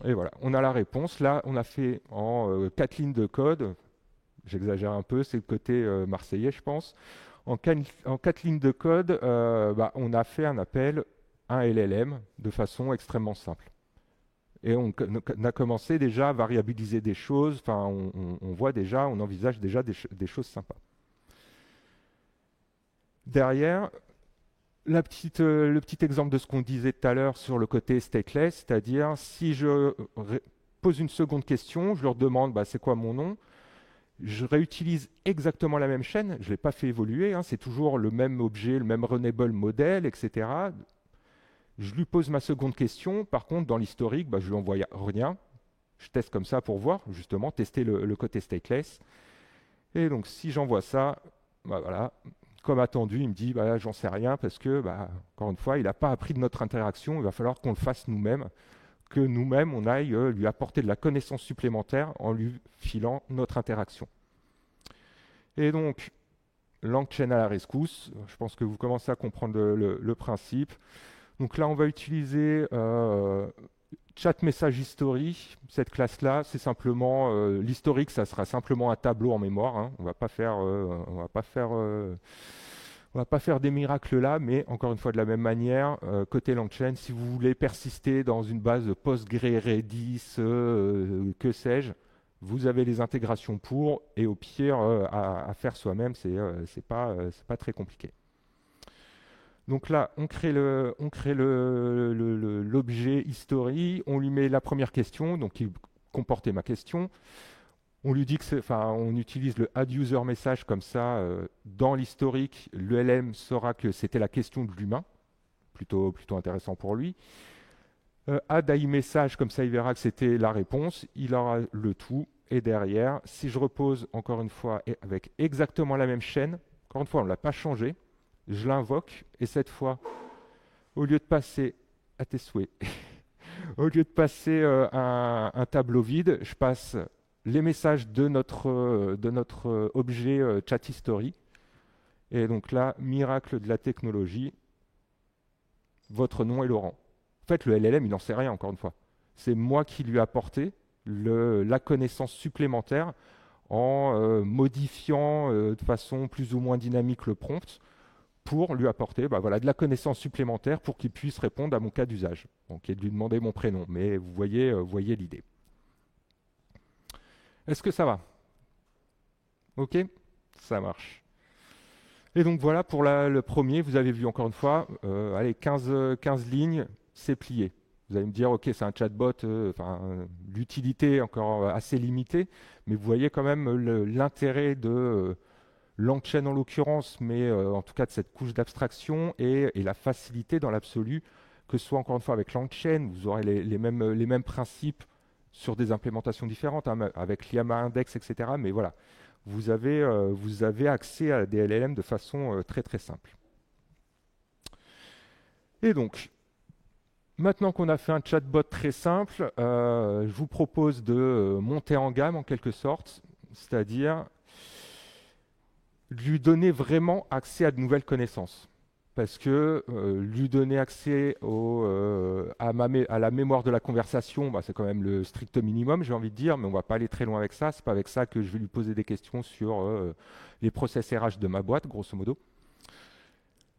Speaker 1: Et voilà, on a la réponse. Là, on a fait en 4 lignes de code. J'exagère un peu, c'est le côté marseillais, je pense. En 4 lignes de code, on a fait un appel à un LLM de façon extrêmement simple. Et on a commencé déjà à variabiliser des choses, enfin on voit déjà, on envisage déjà des choses sympas. Derrière, le petit exemple de ce qu'on disait tout à l'heure sur le côté stateless, c'est-à-dire si je pose une seconde question, je leur demande c'est quoi mon nom, je réutilise exactement la même chaîne, je ne l'ai pas fait évoluer, hein, c'est toujours le même objet, le même runnable model, etc. Je lui pose ma seconde question. Par contre, dans l'historique, je lui envoie rien. Je teste comme ça pour voir, justement, tester le côté stateless. Et donc, si j'envoie ça, voilà, comme attendu, il me dit, j'en sais rien parce que, encore une fois, il n'a pas appris de notre interaction. Il va falloir qu'on le fasse nous-mêmes, que nous-mêmes, on aille lui apporter de la connaissance supplémentaire en lui filant notre interaction. Et donc, LangChain à la rescousse. Je pense que vous commencez à comprendre le principe. Donc là, on va utiliser Chat Message History. Cette classe-là, c'est simplement l'historique, ça sera simplement un tableau en mémoire. Hein. On va pas faire des miracles là, mais encore une fois, de la même manière, côté LangChain, si vous voulez persister dans une base Postgre, Redis, que sais-je, vous avez les intégrations pour, et au pire, à faire soi-même, c'est pas très compliqué. Donc là, on crée l'objet history, on lui met la première question, donc qui comportait ma question. On lui dit on utilise le add user message comme ça. Dans l'historique, le LM saura que c'était la question de l'humain, plutôt intéressant pour lui. Add AI message, comme ça il verra que c'était la réponse. Il aura le tout. Et derrière, si je repose encore une fois avec exactement la même chaîne, encore une fois, on ne l'a pas changé. Je l'invoque et cette fois, au lieu de passer à tes souhaits, Au lieu de passer un tableau vide, je passe les messages de notre objet chat history. Et donc là, miracle de la technologie, votre nom est Laurent. En fait, le LLM, il n'en sait rien, encore une fois. C'est moi qui lui ai apporté la connaissance supplémentaire en modifiant de façon plus ou moins dynamique le prompt pour lui apporter voilà, de la connaissance supplémentaire pour qu'il puisse répondre à mon cas d'usage. Donc, et de lui demander mon prénom. Mais vous voyez l'idée. Est-ce que ça va? Ok? Ça marche. Et donc voilà pour le premier, vous avez vu encore une fois, allez, 15 lignes, c'est plié. Vous allez me dire, ok, c'est un chatbot, l'utilité est encore assez limitée, mais vous voyez quand même l'intérêt de LangChain en l'occurrence, mais en tout cas de cette couche d'abstraction et la facilité dans l'absolu, que ce soit encore une fois avec LangChain, vous aurez les mêmes principes sur des implémentations différentes, hein, avec l'IAMA Index, etc. Mais voilà, vous avez accès à des LLM de façon très très simple. Et donc, maintenant qu'on a fait un chatbot très simple, je vous propose de monter en gamme en quelque sorte, c'est-à-dire lui donner vraiment accès à de nouvelles connaissances. Parce que lui donner accès à la mémoire de la conversation, c'est quand même le strict minimum, j'ai envie de dire, mais on ne va pas aller très loin avec ça. Ce n'est pas avec ça que je vais lui poser des questions sur les process RH de ma boîte, grosso modo.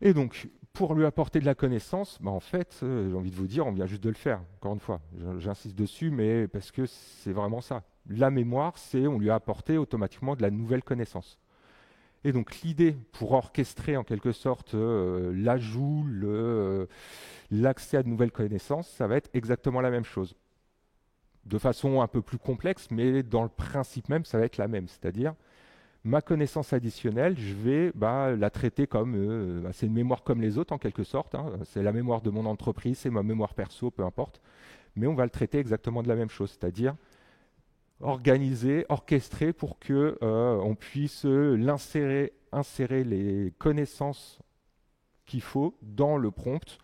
Speaker 1: Et donc, pour lui apporter de la connaissance, en fait, j'ai envie de vous dire, on vient juste de le faire, encore une fois. J'insiste dessus, mais parce que c'est vraiment ça. La mémoire, c'est on lui a apporté automatiquement de la nouvelle connaissance. Et donc l'idée pour orchestrer en quelque sorte l'ajout, l'accès à de nouvelles connaissances, ça va être exactement la même chose. De façon un peu plus complexe, mais dans le principe même, ça va être la même. C'est-à-dire, ma connaissance additionnelle, je vais la traiter comme, c'est une mémoire comme les autres en quelque sorte. Hein. C'est la mémoire de mon entreprise, c'est ma mémoire perso, peu importe. Mais on va le traiter exactement de la même chose. C'est-à-dire, organisé, orchestré pour que on puisse insérer les connaissances qu'il faut dans le prompt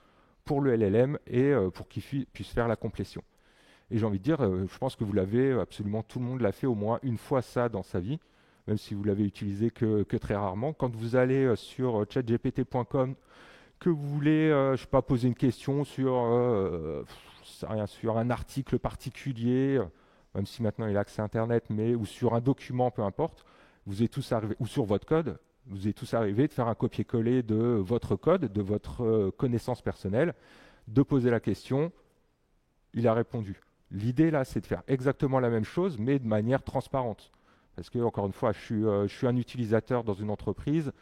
Speaker 1: pour le LLM et pour qu'il puisse faire la complétion. Et j'ai envie de dire, je pense que vous l'avez, absolument tout le monde l'a fait au moins une fois ça dans sa vie, même si vous l'avez utilisé que très rarement. Quand vous allez sur chatgpt.com, que vous voulez, je sais pas, poser une question sur un article particulier, même si maintenant il a accès à Internet, ou sur un document, peu importe, vous êtes tous arrivés, ou sur votre code, vous êtes tous arrivés de faire un copier-coller de votre code, de votre connaissance personnelle, de poser la question, il a répondu. L'idée là, c'est de faire exactement la même chose, mais de manière transparente. Parce que, encore une fois, je suis un utilisateur dans une entreprise.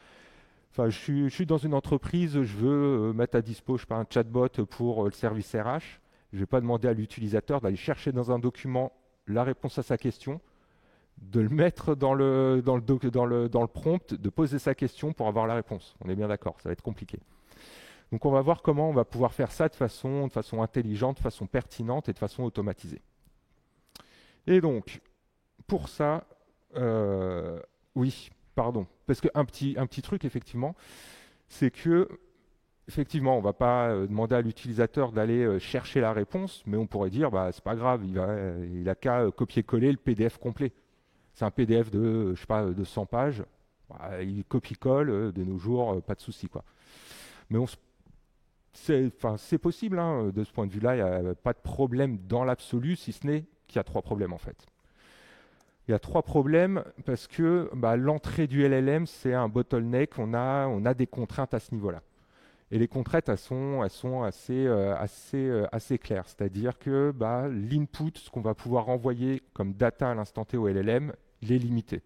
Speaker 1: Enfin, je suis dans une entreprise, je veux mettre à dispo, je sais pas, un chatbot pour le service RH. Je ne vais pas demander à l'utilisateur d'aller chercher dans un document la réponse à sa question, de le mettre dans le prompt, de poser sa question pour avoir la réponse. On est bien d'accord, ça va être compliqué. Donc on va voir comment on va pouvoir faire ça de façon intelligente, de façon pertinente et de façon automatisée. Et donc, pour ça, oui, pardon, parce qu'un petit truc, effectivement, c'est que effectivement, on ne va pas demander à l'utilisateur d'aller chercher la réponse, mais on pourrait dire, c'est pas grave, il n'a qu'à copier-coller le PDF complet. C'est un PDF de, je sais pas, de 100 pages, il copie-colle, de nos jours, pas de souci, quoi. Mais c'est possible, hein, de ce point de vue-là, il n'y a pas de problème dans l'absolu, si ce n'est qu'il y a 3 problèmes, en fait. Il y a 3 problèmes parce que l'entrée du LLM, c'est un bottleneck, on a des contraintes à ce niveau-là. Et les contraintes, elles sont assez claires. C'est-à-dire que l'input, ce qu'on va pouvoir envoyer comme data à l'instant T au LLM, il est limité.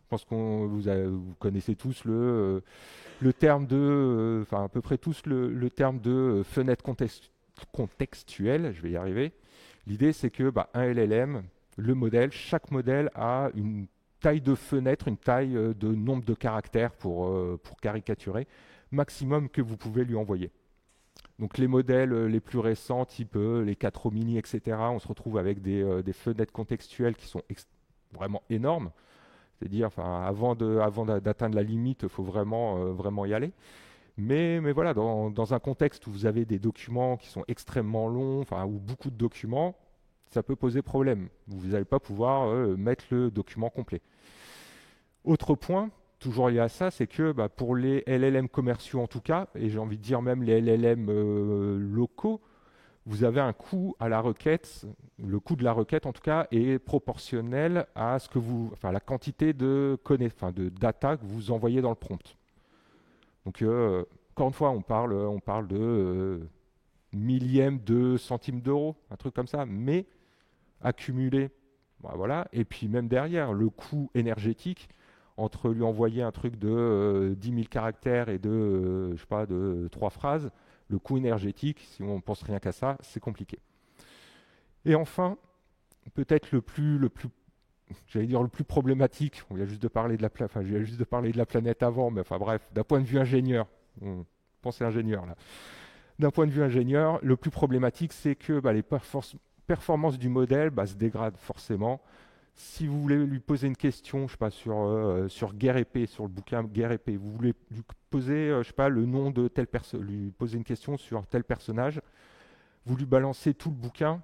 Speaker 1: Je pense que vous connaissez tous le terme de, à peu près tous le terme de fenêtre contextuelle, je vais y arriver. L'idée, c'est que un LLM, chaque modèle a une taille de fenêtre, une taille de nombre de caractères pour caricaturer, maximum que vous pouvez lui envoyer. Donc les modèles les plus récents, type les 4 mini, etc., on se retrouve avec des fenêtres contextuelles qui sont vraiment énormes. C'est-à-dire, avant d'atteindre la limite, il faut vraiment y aller. Mais voilà, dans un contexte où vous avez des documents qui sont extrêmement longs, enfin, ou beaucoup de documents, ça peut poser problème. Vous n'allez pas pouvoir mettre le document complet. Autre point, toujours lié à ça, c'est que pour les LLM commerciaux en tout cas, et j'ai envie de dire même les LLM locaux, vous avez un coût à la requête. Le coût de la requête en tout cas est proportionnel à ce que la quantité de data que vous envoyez dans le prompt. Donc encore une fois, on parle de millième de centimes d'euros, un truc comme ça, mais accumulé, voilà. Et puis même derrière, le coût énergétique, entre lui envoyer un truc de 10 000 caractères et de, je sais pas, de 3 phrases, le coût énergétique, si on pense rien qu'à ça, c'est compliqué. Et enfin, peut-être le plus problématique, on vient juste de parler de la planète avant, mais enfin bref, d'un point de vue ingénieur, pensez ingénieur là. D'un point de vue ingénieur, le plus problématique, c'est que les performances du modèle se dégradent forcément. Si vous voulez lui poser une question, je sais pas, sur Guerre épée, sur le bouquin Guerre épée, vous voulez lui poser, je sais pas, le nom de telle personne, lui poser une question sur tel personnage, vous lui balancez tout le bouquin,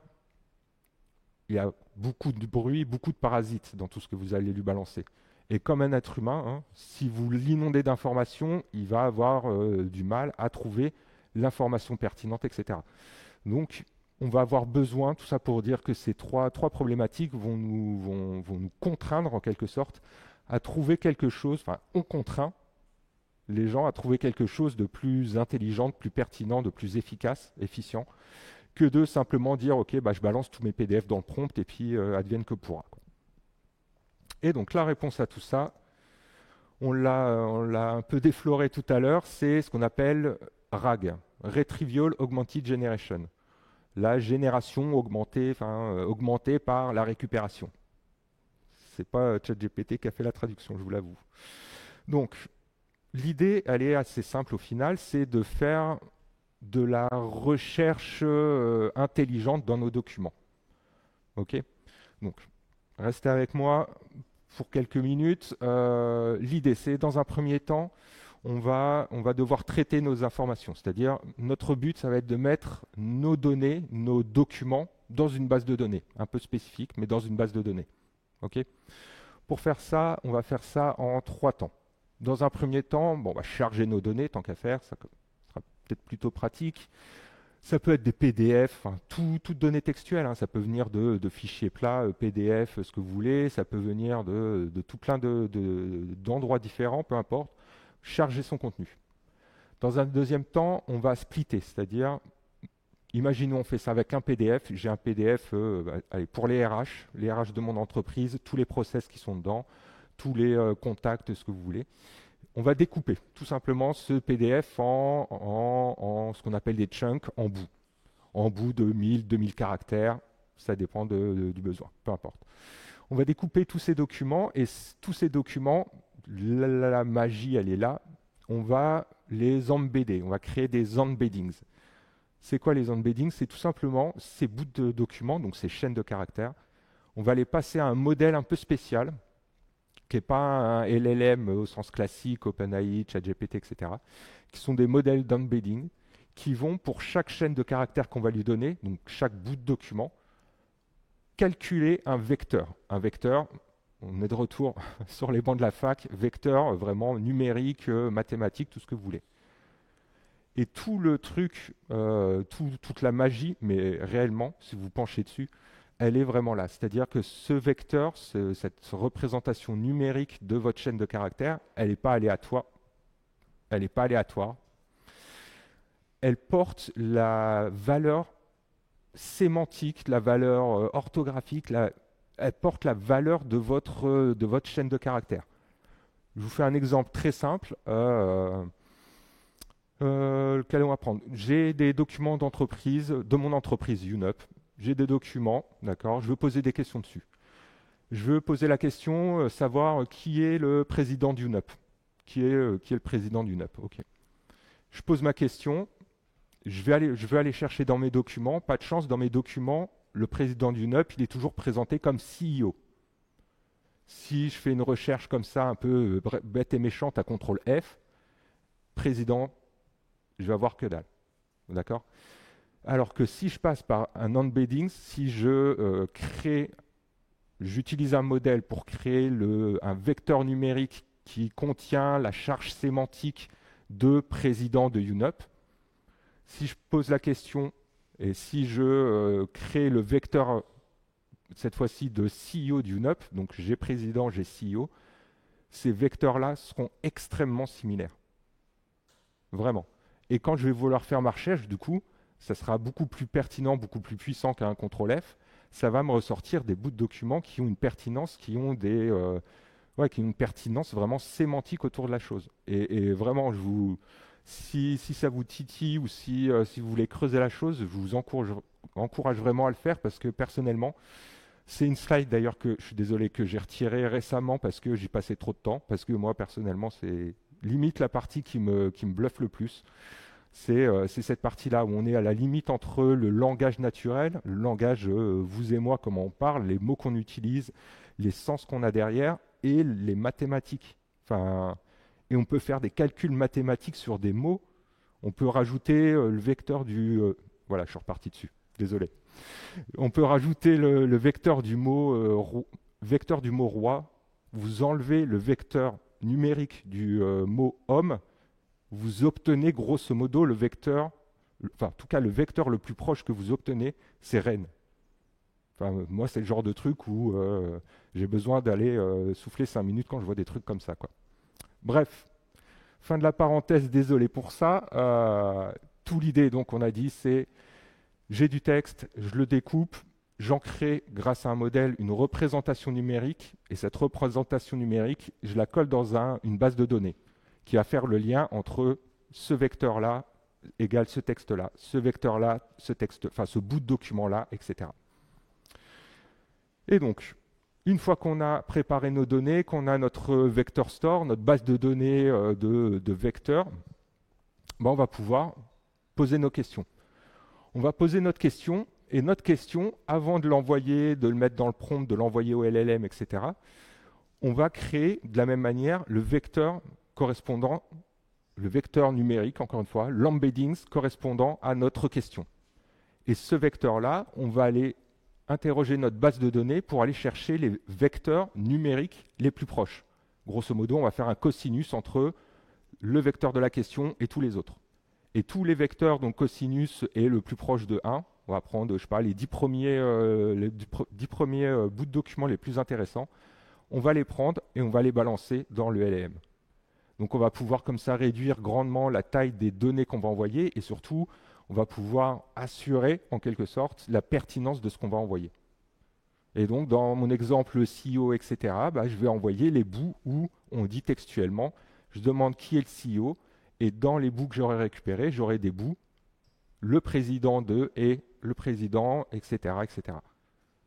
Speaker 1: il y a beaucoup de bruit, beaucoup de parasites dans tout ce que vous allez lui balancer. Et comme un être humain, si vous l'inondez d'informations, il va avoir du mal à trouver l'information pertinente, etc. Donc, on va avoir besoin, tout ça pour dire que ces trois problématiques vont nous contraindre en quelque sorte à trouver quelque chose, enfin, on contraint les gens à trouver quelque chose de plus intelligent, de plus pertinent, de plus efficace, efficient, que de simplement dire, OK, je balance tous mes PDF dans le prompt et puis advienne que pourra. Et donc, la réponse à tout ça, on l'a un peu défloré tout à l'heure, c'est ce qu'on appelle RAG, Retrieval Augmented Generation. La génération augmentée par la récupération. C'est pas ChatGPT qui a fait la traduction, je vous l'avoue. Donc, l'idée, elle est assez simple au final, c'est de faire de la recherche intelligente dans nos documents. OK ? Donc, restez avec moi pour quelques minutes. L'idée, c'est dans un premier temps, on va devoir traiter nos informations. C'est-à-dire, notre but, ça va être de mettre nos données, nos documents, dans une base de données, un peu spécifique, mais dans une base de données. OK ? Pour faire ça, on va faire ça en 3 temps. Dans un premier temps, on va charger nos données, tant qu'à faire, ça sera peut-être plutôt pratique. Ça peut être des PDF, toute donnée textuelle, ça peut venir de fichiers plats, PDF, ce que vous voulez, ça peut venir de tout plein d'endroits différents, peu importe. Charger son contenu. Dans un deuxième temps, on va splitter, c'est-à-dire, imaginons on fait ça avec un PDF, j'ai un PDF pour les RH de mon entreprise, tous les process qui sont dedans, tous les contacts, ce que vous voulez. On va découper tout simplement ce PDF en ce qu'on appelle des chunks, en bouts de 1000, 2000 caractères, ça dépend du besoin, peu importe. On va découper tous ces documents et tous ces documents, la magie, elle est là. On va les embedder. On va créer des embeddings. C'est quoi les embeddings ? C'est tout simplement ces bouts de documents, donc ces chaînes de caractères. On va les passer à un modèle un peu spécial, qui n'est pas un LLM au sens classique, OpenAI, ChatGPT, etc., qui sont des modèles d'embedding qui vont, pour chaque chaîne de caractères qu'on va lui donner, donc chaque bout de document, calculer un vecteur. Un vecteur, on est de retour sur les bancs de la fac, vecteur vraiment numérique, mathématique, tout ce que vous voulez. Et tout le truc, toute la magie, mais réellement, si vous penchez dessus, elle est vraiment là. C'est-à-dire que ce vecteur, cette représentation numérique de votre chaîne de caractères, elle n'est pas aléatoire. Elle n'est pas aléatoire. Elle porte la valeur sémantique, la valeur orthographique, elle porte la valeur de votre chaîne de caractères. Je vous fais un exemple très simple. Lequel on va prendre ? J'ai des documents d'entreprise, de mon entreprise UNUP. J'ai des documents, d'accord ? Je veux poser des questions dessus. Je veux poser la question, savoir qui est le président d'UNUP. Qui est le président d'UNUP ? Ok. Je pose ma question. Je vais aller chercher dans mes documents. Pas de chance, dans mes documents, le président d'UNUP, il est toujours présenté comme CEO. Si je fais une recherche comme ça, un peu bête et méchante à CTRL F, président je vais avoir que dalle. D'accord? Alors que si je passe par un embedding, si j'utilise un modèle pour créer un vecteur numérique qui contient la charge sémantique de président de UNUP, si je pose la question et si je crée le vecteur, cette fois-ci de CEO de UNUP, donc j'ai président, j'ai CEO, ces vecteurs-là seront extrêmement similaires. Vraiment. Et quand je vais vouloir faire ma recherche, du coup, ça sera beaucoup plus pertinent, beaucoup plus puissant qu'un CTRL F. Ça va me ressortir des bouts de documents qui ont une pertinence, qui ont une pertinence vraiment sémantique autour de la chose. Et vraiment, si ça vous titille ou si vous voulez creuser la chose, je vous encourage vraiment à le faire parce que personnellement, c'est une slide d'ailleurs que je suis désolé que j'ai retirée récemment parce que j'y passais trop de temps, parce que moi personnellement, c'est limite la partie qui me bluffe le plus. C'est cette partie-là où on est à la limite entre le langage naturel, le langage vous et moi, comment on parle, les mots qu'on utilise, les sens qu'on a derrière, et les mathématiques. Et on peut faire des calculs mathématiques sur des mots. On peut rajouter le vecteur du... voilà, je suis reparti dessus, désolé. On peut rajouter le vecteur du mot roi. Vous enlevez le vecteur numérique du mot homme, vous obtenez grosso modo le vecteur, en tout cas le vecteur le plus proche que vous obtenez, c'est reine. Moi, c'est le genre de truc où j'ai besoin d'aller souffler 5 minutes quand je vois des trucs comme ça, quoi. Bref, fin de la parenthèse, désolé pour ça. Tout l'idée, donc, on a dit, c'est j'ai du texte, je le découpe, j'en crée, grâce à un modèle, une représentation numérique, et cette représentation numérique, je la colle dans une base de données qui va faire le lien entre ce vecteur-là égale ce texte-là, ce vecteur-là, ce bout de document-là, etc. Et donc, une fois qu'on a préparé nos données, qu'on a notre vector store, notre base de données de vecteurs, on va pouvoir poser nos questions. On va poser notre question, et notre question, avant de l'envoyer, de le mettre dans le prompt, de l'envoyer au LLM, etc., on va créer de la même manière le vecteur correspondant, le vecteur numérique, encore une fois, l'embeddings correspondant à notre question. Et ce vecteur-là, on va aller interroger notre base de données pour aller chercher les vecteurs numériques les plus proches. Grosso modo, on va faire un cosinus entre le vecteur de la question et tous les autres. Et tous les vecteurs, donc cosinus est le plus proche de 1. On va prendre, je sais pas, les 10 premiers bouts de documents les plus intéressants. On va les prendre et on va les balancer dans le LLM. Donc on va pouvoir comme ça réduire grandement la taille des données qu'on va envoyer et surtout, on va pouvoir assurer en quelque sorte la pertinence de ce qu'on va envoyer. Et donc dans mon exemple CEO, etc., je vais envoyer les bouts où on dit textuellement, je demande qui est le CEO et dans les bouts que j'aurai récupérés, j'aurai des bouts, le président de et le président, etc., etc.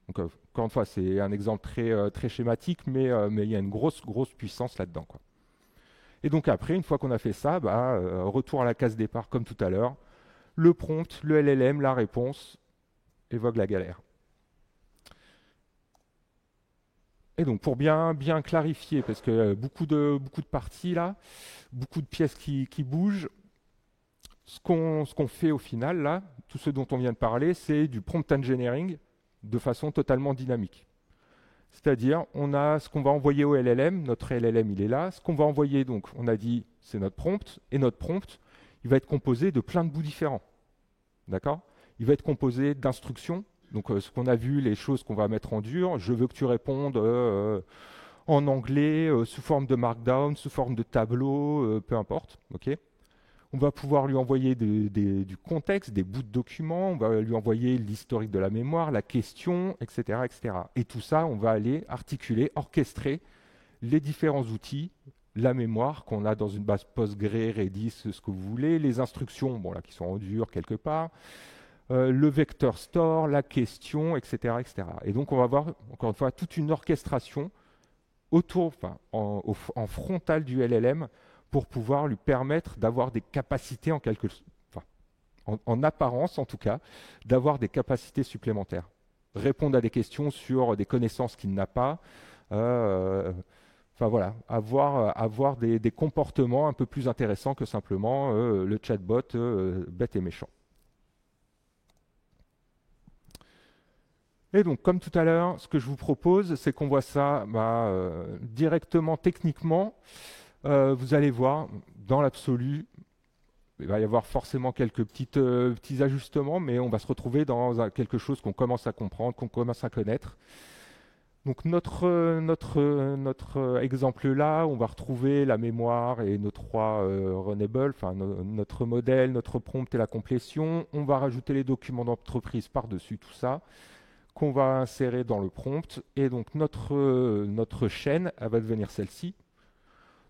Speaker 1: Donc encore une fois, c'est un exemple très schématique, mais il y a une grosse puissance là-dedans, quoi. Et donc après, une fois qu'on a fait ça, retour à la case départ comme tout à l'heure, le prompt, le LLM, la réponse, évoque la galère. Et donc pour bien clarifier, parce que beaucoup de parties là, beaucoup de pièces qui bougent, ce qu'on fait au final là, tout ce dont on vient de parler, c'est du prompt engineering de façon totalement dynamique. C'est-à-dire, on a ce qu'on va envoyer au LLM, notre LLM il est là, ce qu'on va envoyer, donc on a dit c'est notre prompt, et notre prompt, il va être composé de plein de bouts différents. D'accord? Il va être composé d'instructions, donc ce qu'on a vu, les choses qu'on va mettre en dur, je veux que tu répondes en anglais, sous forme de markdown, sous forme de tableau, peu importe, ok? On va pouvoir lui envoyer du contexte, des bouts de documents, on va lui envoyer l'historique de la mémoire, la question, etc., etc. Et tout ça, on va aller articuler, orchestrer les différents outils, la mémoire qu'on a dans une base Postgre, Redis, ce que vous voulez, les instructions, là, qui sont en dur quelque part, le vector store, la question, etc., etc. Et donc, on va avoir, encore une fois, toute une orchestration autour, en frontal du LLM, pour pouvoir lui permettre d'avoir des capacités en apparence en tout cas, d'avoir des capacités supplémentaires. Répondre à des questions sur des connaissances qu'il n'a pas, enfin voilà, avoir des comportements un peu plus intéressants que simplement le chatbot bête et méchant. Et donc, comme tout à l'heure, ce que je vous propose, c'est qu'on voit ça directement techniquement. Vous allez voir, dans l'absolu, il va y avoir forcément quelques petits ajustements, mais on va se retrouver dans quelque chose qu'on commence à comprendre, qu'on commence à connaître. Donc notre exemple là, on va retrouver la mémoire et nos trois runables, enfin notre modèle, notre prompt et la complétion. On va rajouter les documents d'entreprise par-dessus tout ça, qu'on va insérer dans le prompt. Et donc notre chaîne, elle va devenir celle-ci.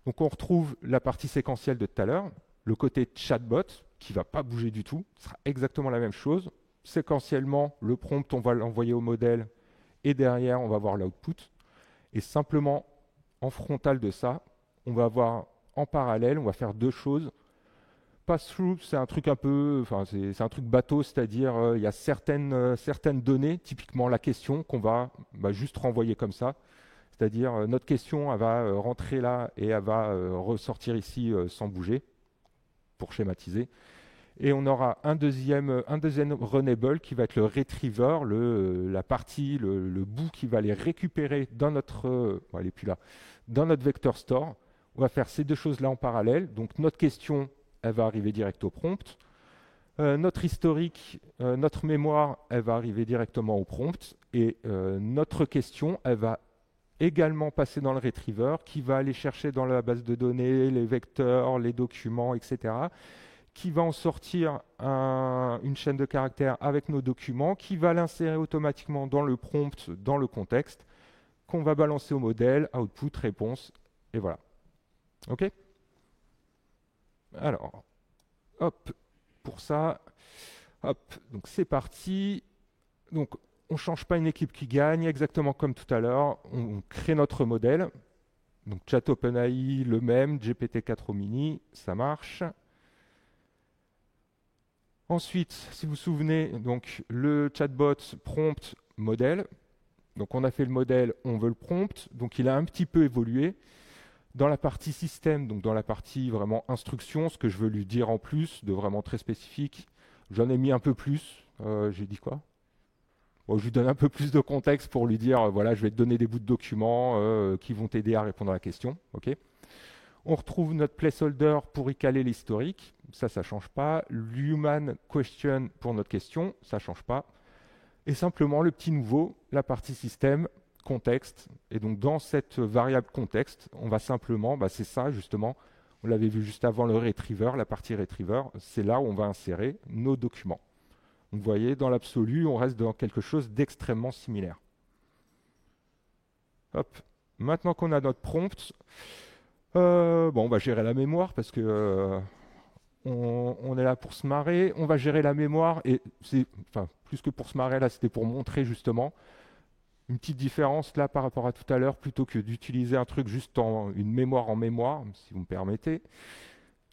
Speaker 1: Donc on retrouve la partie séquentielle de tout à l'heure, le côté chatbot, qui ne va pas bouger du tout, ce sera exactement la même chose. Séquentiellement, le prompt, on va l'envoyer au modèle, et derrière, on va voir l'output. Et simplement, en frontal de ça, on va avoir en parallèle, on va faire deux choses. Pass-through, c'est un truc un peu, enfin c'est un truc bateau, c'est-à-dire il y a certaines données, typiquement la question, qu'on va juste renvoyer comme ça. C'est-à-dire notre question, elle va rentrer là et elle va ressortir ici sans bouger, pour schématiser. Et on aura un deuxième runnable qui va être le retriever, la partie, le bout qui va les récupérer dans notre, elle est plus là, dans notre vector store. On va faire ces deux choses-là en parallèle. Donc notre question, elle va arriver direct au prompt. Notre historique, notre mémoire, elle va arriver directement au prompt. Et notre question, elle va également passer dans le retriever qui va aller chercher dans la base de données les vecteurs, les documents, etc., qui va en sortir une chaîne de caractères avec nos documents, qui va l'insérer automatiquement dans le prompt, dans le contexte, qu'on va balancer au modèle, output, réponse, et voilà. OK? Alors, hop, pour ça, hop, donc c'est parti. Donc, on ne change pas une équipe qui gagne, exactement comme tout à l'heure, on crée notre modèle. Donc, chat OpenAI, le même, GPT-4 mini, ça marche. Ensuite, si vous vous souvenez, donc le chatbot prompt modèle. Donc on a fait le modèle, on veut le prompt. Donc il a un petit peu évolué. Dans la partie système, donc dans la partie vraiment instruction, ce que je veux lui dire en plus, de vraiment très spécifique, j'en ai mis un peu plus. J'ai dit quoi? Bon, je lui donne un peu plus de contexte pour lui dire, voilà, je vais te donner des bouts de documents qui vont t'aider à répondre à la question. Okay. On retrouve notre placeholder pour y caler l'historique. Ça ne change pas. L'human question pour notre question, ça ne change pas. Et simplement, le petit nouveau, la partie système, contexte. Et donc, dans cette variable contexte, on va simplement, c'est ça justement, on l'avait vu juste avant le retriever, la partie retriever, c'est là où on va insérer nos documents. Donc, vous voyez, dans l'absolu, on reste dans quelque chose d'extrêmement similaire. Hop. Maintenant qu'on a notre prompt, on va gérer la mémoire parce que on est là pour se marrer. On va gérer la mémoire et c'est, enfin, plus que pour se marrer, là, c'était pour montrer justement une petite différence là par rapport à tout à l'heure, plutôt que d'utiliser un truc juste une mémoire en mémoire, si vous me permettez.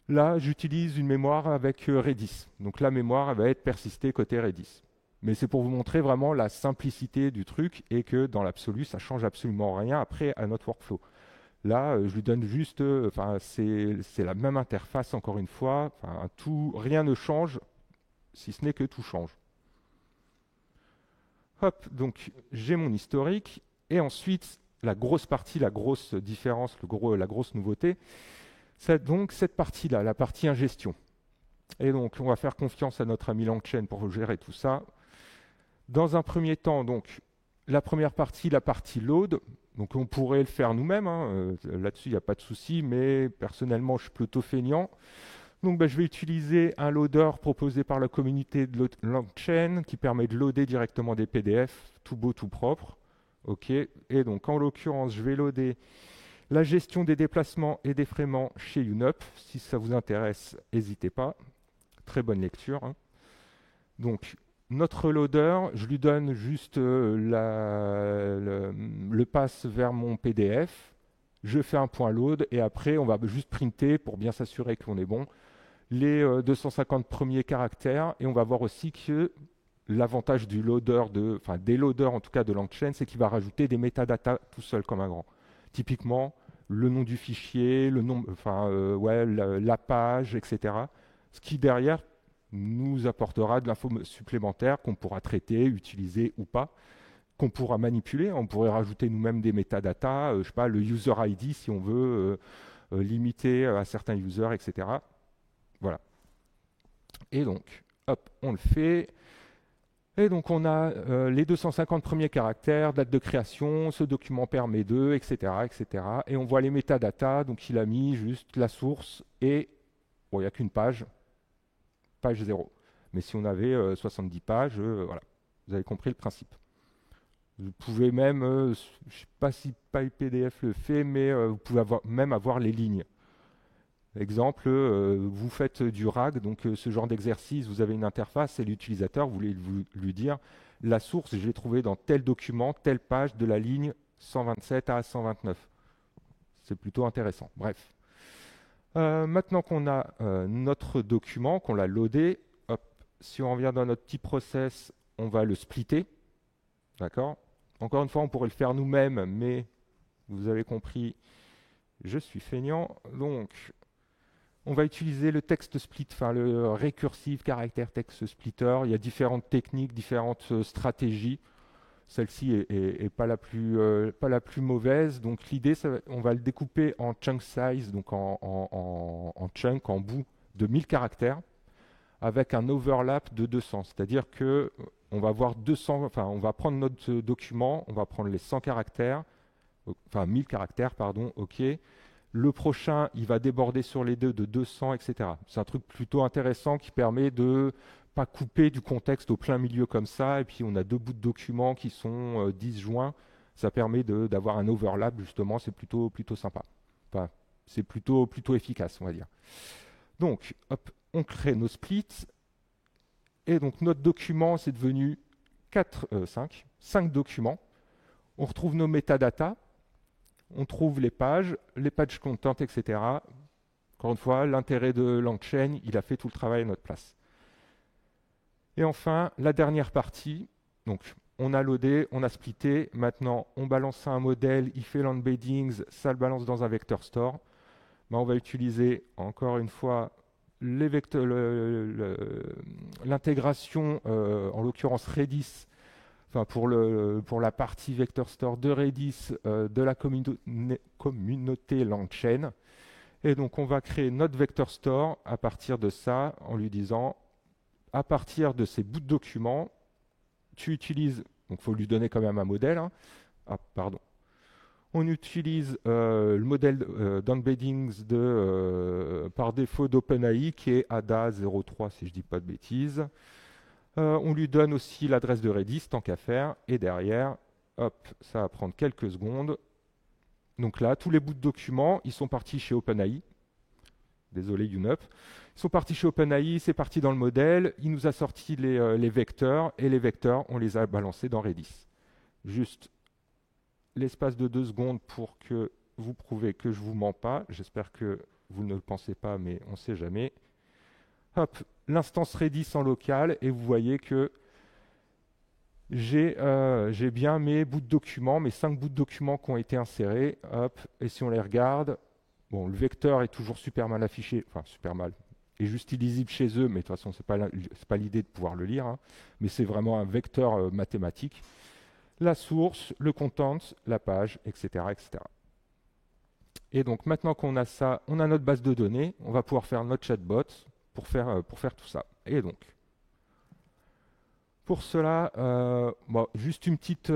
Speaker 1: Là, j'utilise une mémoire avec Redis. Donc la mémoire elle va être persistée côté Redis. Mais c'est pour vous montrer vraiment la simplicité du truc et que dans l'absolu, ça change absolument rien après à notre workflow. Là, je lui donne juste, c'est la même interface encore une fois. Rien ne change, si ce n'est que tout change. Hop, donc j'ai mon historique. Et ensuite, la grosse partie, la grosse différence, la grosse nouveauté, c'est donc cette partie-là, la partie ingestion. Et donc, on va faire confiance à notre ami Langchain pour gérer tout ça. Dans un premier temps, donc, la première partie, la partie load. Donc on pourrait le faire nous-mêmes, là-dessus il n'y a pas de souci, mais personnellement je suis plutôt feignant. Donc je vais utiliser un loader proposé par la communauté de Langchain qui permet de loader directement des PDF, tout beau, tout propre. Ok. Et donc en l'occurrence je vais loader la gestion des déplacements et des défraiements chez UNUP. Si ça vous intéresse, n'hésitez pas. Très bonne lecture. Donc notre loader, je lui donne juste le pass vers mon PDF, je fais un point load et après on va juste printer pour bien s'assurer qu'on est bon les 250 premiers caractères et on va voir aussi que l'avantage du loader, des loaders en tout cas de Langchain, c'est qu'il va rajouter des métadatas tout seul comme un grand. Typiquement, le nom du fichier, le nom, ouais, la page, etc. Ce qui derrière nous apportera de l'info supplémentaire qu'on pourra traiter, utiliser ou pas, qu'on pourra manipuler. On pourrait rajouter nous-mêmes des métadatas, je sais pas, le user ID si on veut limiter à certains users, etc. Voilà. Et donc, hop, on le fait. Et donc on a les 250 premiers caractères, date de création, ce document permet de, etc., etc. Et on voit les métadatas, donc il a mis juste la source et, bon, il n'y a qu'une page 0. Mais si on avait 70 pages, voilà, vous avez compris le principe. Vous pouvez même, je ne sais pas si PyPDF le fait, mais vous pouvez même avoir les lignes. Exemple, vous faites du RAG, donc ce genre d'exercice, vous avez une interface et l'utilisateur, vous voulez lui dire la source, je l'ai trouvée dans tel document, telle page de la ligne 127 à 129. C'est plutôt intéressant. Bref. Maintenant qu'on a notre document, qu'on l'a loadé, hop, si on revient dans notre petit process, on va le splitter. D'accord ? Encore une fois, on pourrait le faire nous-mêmes, mais vous avez compris, je suis feignant. Donc, on va utiliser le text split, enfin le recursive character text splitter. Il y a différentes techniques, différentes stratégies. Celle-ci est pas la plus mauvaise. Donc l'idée, on va le découper en chunk size, donc en chunk, en bout de 1000 caractères, avec un overlap de 200. C'est-à-dire que on va avoir 200, enfin on va prendre notre document, on va prendre les 100 caractères, enfin 1000 caractères, pardon, ok. Le prochain, il va déborder sur les deux de 200, etc. C'est un truc plutôt intéressant qui permet de pas couper du contexte au plein milieu comme ça, et puis on a deux bouts de documents qui sont disjoints. Ça permet d'avoir un overlap, justement, c'est plutôt sympa. Enfin, c'est plutôt efficace, on va dire. Donc, hop, on crée nos splits, et donc notre document, c'est devenu 5 documents. On retrouve nos métadatas. On trouve les pages content, etc. Encore une fois, l'intérêt de LangChain, il a fait tout le travail à notre place. Et enfin, la dernière partie, donc on a loadé, on a splitté, maintenant on balance un modèle, il fait l'embeddings, ça le balance dans un vector store. Ben, on va utiliser encore une fois l'intégration, en l'occurrence Redis, enfin pour la partie vector store de Redis de la communauté LangChain. Et donc on va créer notre vector store à partir de ça, en lui disant à partir de ces bouts de documents, tu utilises, donc il faut lui donner quand même un modèle. Hein. Ah, pardon. On utilise le modèle d'embeddings par défaut d'OpenAI qui est ADA03 si je ne dis pas de bêtises. On lui donne aussi l'adresse de Redis tant qu'à faire. Et derrière, hop, ça va prendre quelques secondes. Donc là, tous les bouts de documents, ils sont partis chez OpenAI. Désolé, YouNup. Ils sont partis chez OpenAI, c'est parti dans le modèle. Il nous a sorti les vecteurs. Et les vecteurs, on les a balancés dans Redis. Juste l'espace de 2 secondes pour que vous prouvez que je ne vous mens pas. J'espère que vous ne le pensez pas, mais on ne sait jamais. Hop, l'instance Redis en local, et vous voyez que j'ai bien mes bouts de documents, mes 5 bouts de documents qui ont été insérés. Hop, et si on les regarde, bon, le vecteur est toujours super mal affiché, enfin super mal, est juste illisible chez eux, mais de toute façon, ce n'est pas l'idée de pouvoir le lire, hein, mais c'est vraiment un vecteur mathématique. La source, le content, la page, etc., etc. Et donc maintenant qu'on a ça, on a notre base de données, on va pouvoir faire notre chatbot pour faire tout ça. Et donc, pour cela, bon, juste une petite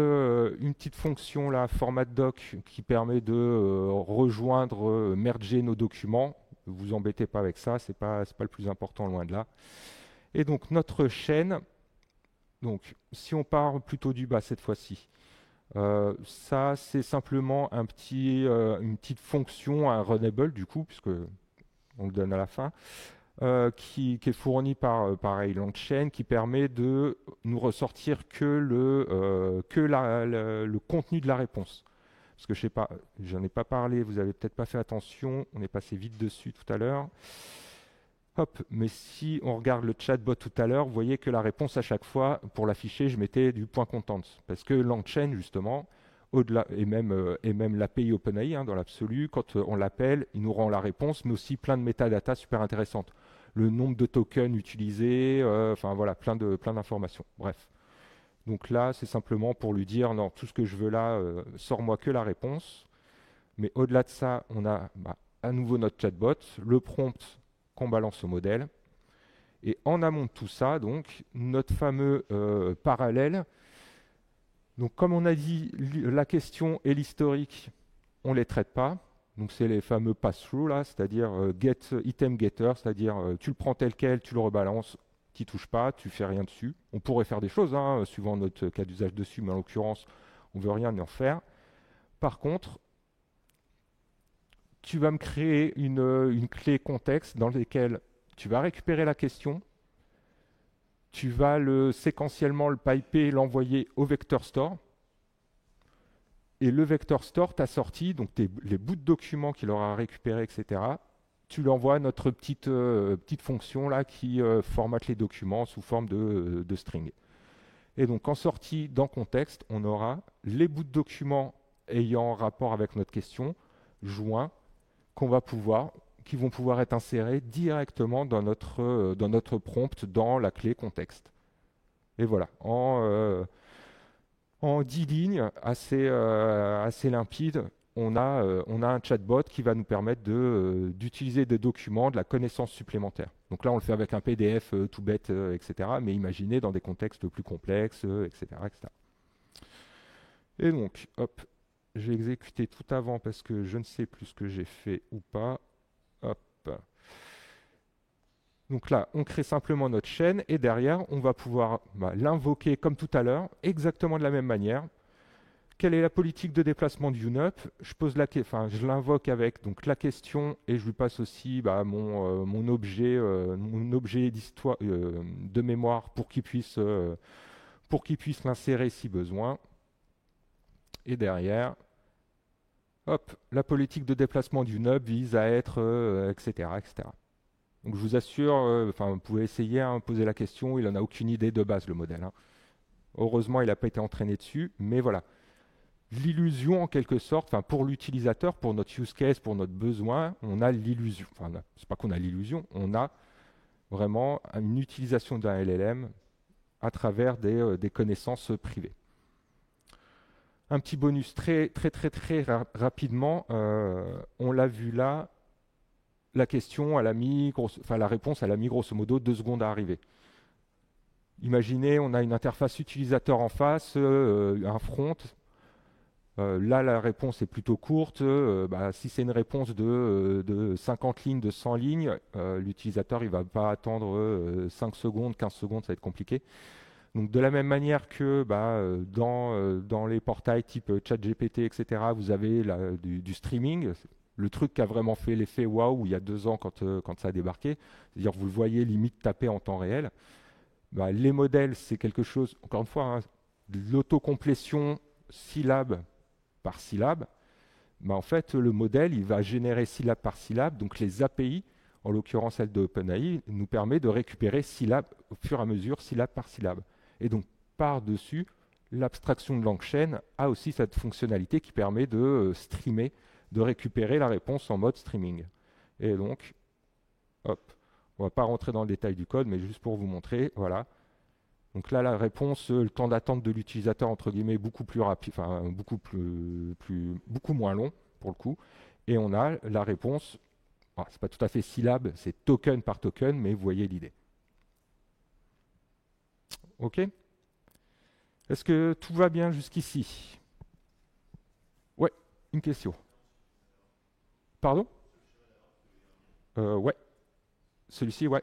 Speaker 1: fonction là, format doc, qui permet de rejoindre, merger nos documents. Ne vous embêtez pas avec ça, c'est pas le plus important, loin de là. Et donc notre chaîne, donc si on part plutôt du bas cette fois-ci, ça c'est simplement une petite fonction, un runnable du coup, puisque on le donne à la fin. Qui est fourni par LangChain, qui permet de nous ressortir que le contenu de la réponse. Parce que je sais pas, j'en ai pas parlé, vous avez peut-être pas fait attention, on est passé vite dessus tout à l'heure. Hop, mais si on regarde le chatbot tout à l'heure, vous voyez que la réponse à chaque fois, pour l'afficher, je mettais du point content. Parce que LangChain, justement, au-delà, et même l'API OpenAI, hein, dans l'absolu, quand on l'appelle, il nous rend la réponse, mais aussi plein de métadatas super intéressantes. Le nombre de tokens utilisés, enfin voilà, plein d'informations. Bref. Donc là, c'est simplement pour lui dire, non, tout ce que je veux là, sors-moi que la réponse. Mais au-delà de ça, on a à nouveau notre chatbot, le prompt qu'on balance au modèle. Et en amont de tout ça, donc, notre fameux parallèle. Donc, comme on a dit, la question et l'historique, on ne les traite pas. Donc, c'est les fameux pass-through, là, c'est-à-dire get item getter, c'est-à-dire tu le prends tel quel, tu le rebalances, tu n'y touches pas, tu fais rien dessus. On pourrait faire des choses, hein, suivant notre cas d'usage dessus, mais en l'occurrence, on ne veut rien en faire. Par contre, tu vas me créer une clé contexte dans laquelle tu vas récupérer la question, tu vas séquentiellement le piper, l'envoyer au vector store. Et le vector store t'a sorti donc les bouts de documents qu'il aura récupérés, etc. Tu lui envoies notre petite fonction là qui formate les documents sous forme de string. Et donc en sortie dans contexte, on aura les bouts de documents ayant rapport avec notre question, joints, qui vont pouvoir être insérés directement dans notre prompt, dans la clé contexte. Et voilà, en 10 lignes, assez limpide, on a un chatbot qui va nous permettre d'utiliser des documents, de la connaissance supplémentaire. Donc là, on le fait avec un PDF tout bête, etc. Mais imaginez dans des contextes plus complexes, etc., etc. Et donc, hop, j'ai exécuté tout avant parce que je ne sais plus ce que j'ai fait ou pas. Hop. Donc là, on crée simplement notre chaîne et derrière, on va pouvoir l'invoquer comme tout à l'heure, exactement de la même manière. Quelle est la politique de déplacement du UNUP? Je l'invoque avec donc la question et je lui passe aussi mon objet d'histoire de mémoire pour qu'il puisse l'insérer si besoin. Et derrière, hop, la politique de déplacement du UNUP vise à être, etc., etc. Donc je vous assure, vous pouvez essayer, hein, poser la question, il n'en a aucune idée de base le modèle, hein. Heureusement, il n'a pas été entraîné dessus, mais voilà. L'illusion en quelque sorte, pour l'utilisateur, pour notre use case, pour notre besoin, on a l'illusion. C'est pas qu'on a l'illusion, on a vraiment une utilisation d'un LLM à travers des connaissances privées. Un petit bonus très rapidement, on l'a vu là, la question, la réponse, elle a mis grosso modo 2 secondes à arriver. Imaginez, on a une interface utilisateur en face, un front. Là, la réponse est plutôt courte. Si c'est une réponse de 50 lignes, de 100 lignes, l'utilisateur il va pas attendre 5 secondes, 15 secondes, ça va être compliqué. Donc de la même manière que dans les portails type ChatGPT, etc., vous avez du streaming, le truc qui a vraiment fait l'effet waouh il y a 2 ans quand ça a débarqué, c'est-à-dire vous le voyez limite taper en temps réel. Les modèles, c'est quelque chose, encore une fois, hein, de l'autocomplétion syllabe par syllabe. En fait, le modèle, il va générer syllabe par syllabe, donc les API, en l'occurrence celle de OpenAI, nous permet de récupérer syllabe au fur et à mesure, syllabe par syllabe. Et donc, par-dessus, l'abstraction de langue chaîne a aussi cette fonctionnalité qui permet de streamer, de récupérer la réponse en mode streaming. Et donc, hop, on ne va pas rentrer dans le détail du code, mais juste pour vous montrer, voilà. Donc là, la réponse, le temps d'attente de l'utilisateur, entre guillemets, beaucoup plus rapide, beaucoup moins long, pour le coup. Et on a la réponse, c'est pas tout à fait syllabe, c'est token par token, mais vous voyez l'idée. OK? Est-ce que tout va bien jusqu'ici? Ouais, une question. Pardon? Ouais. Celui-ci, ouais.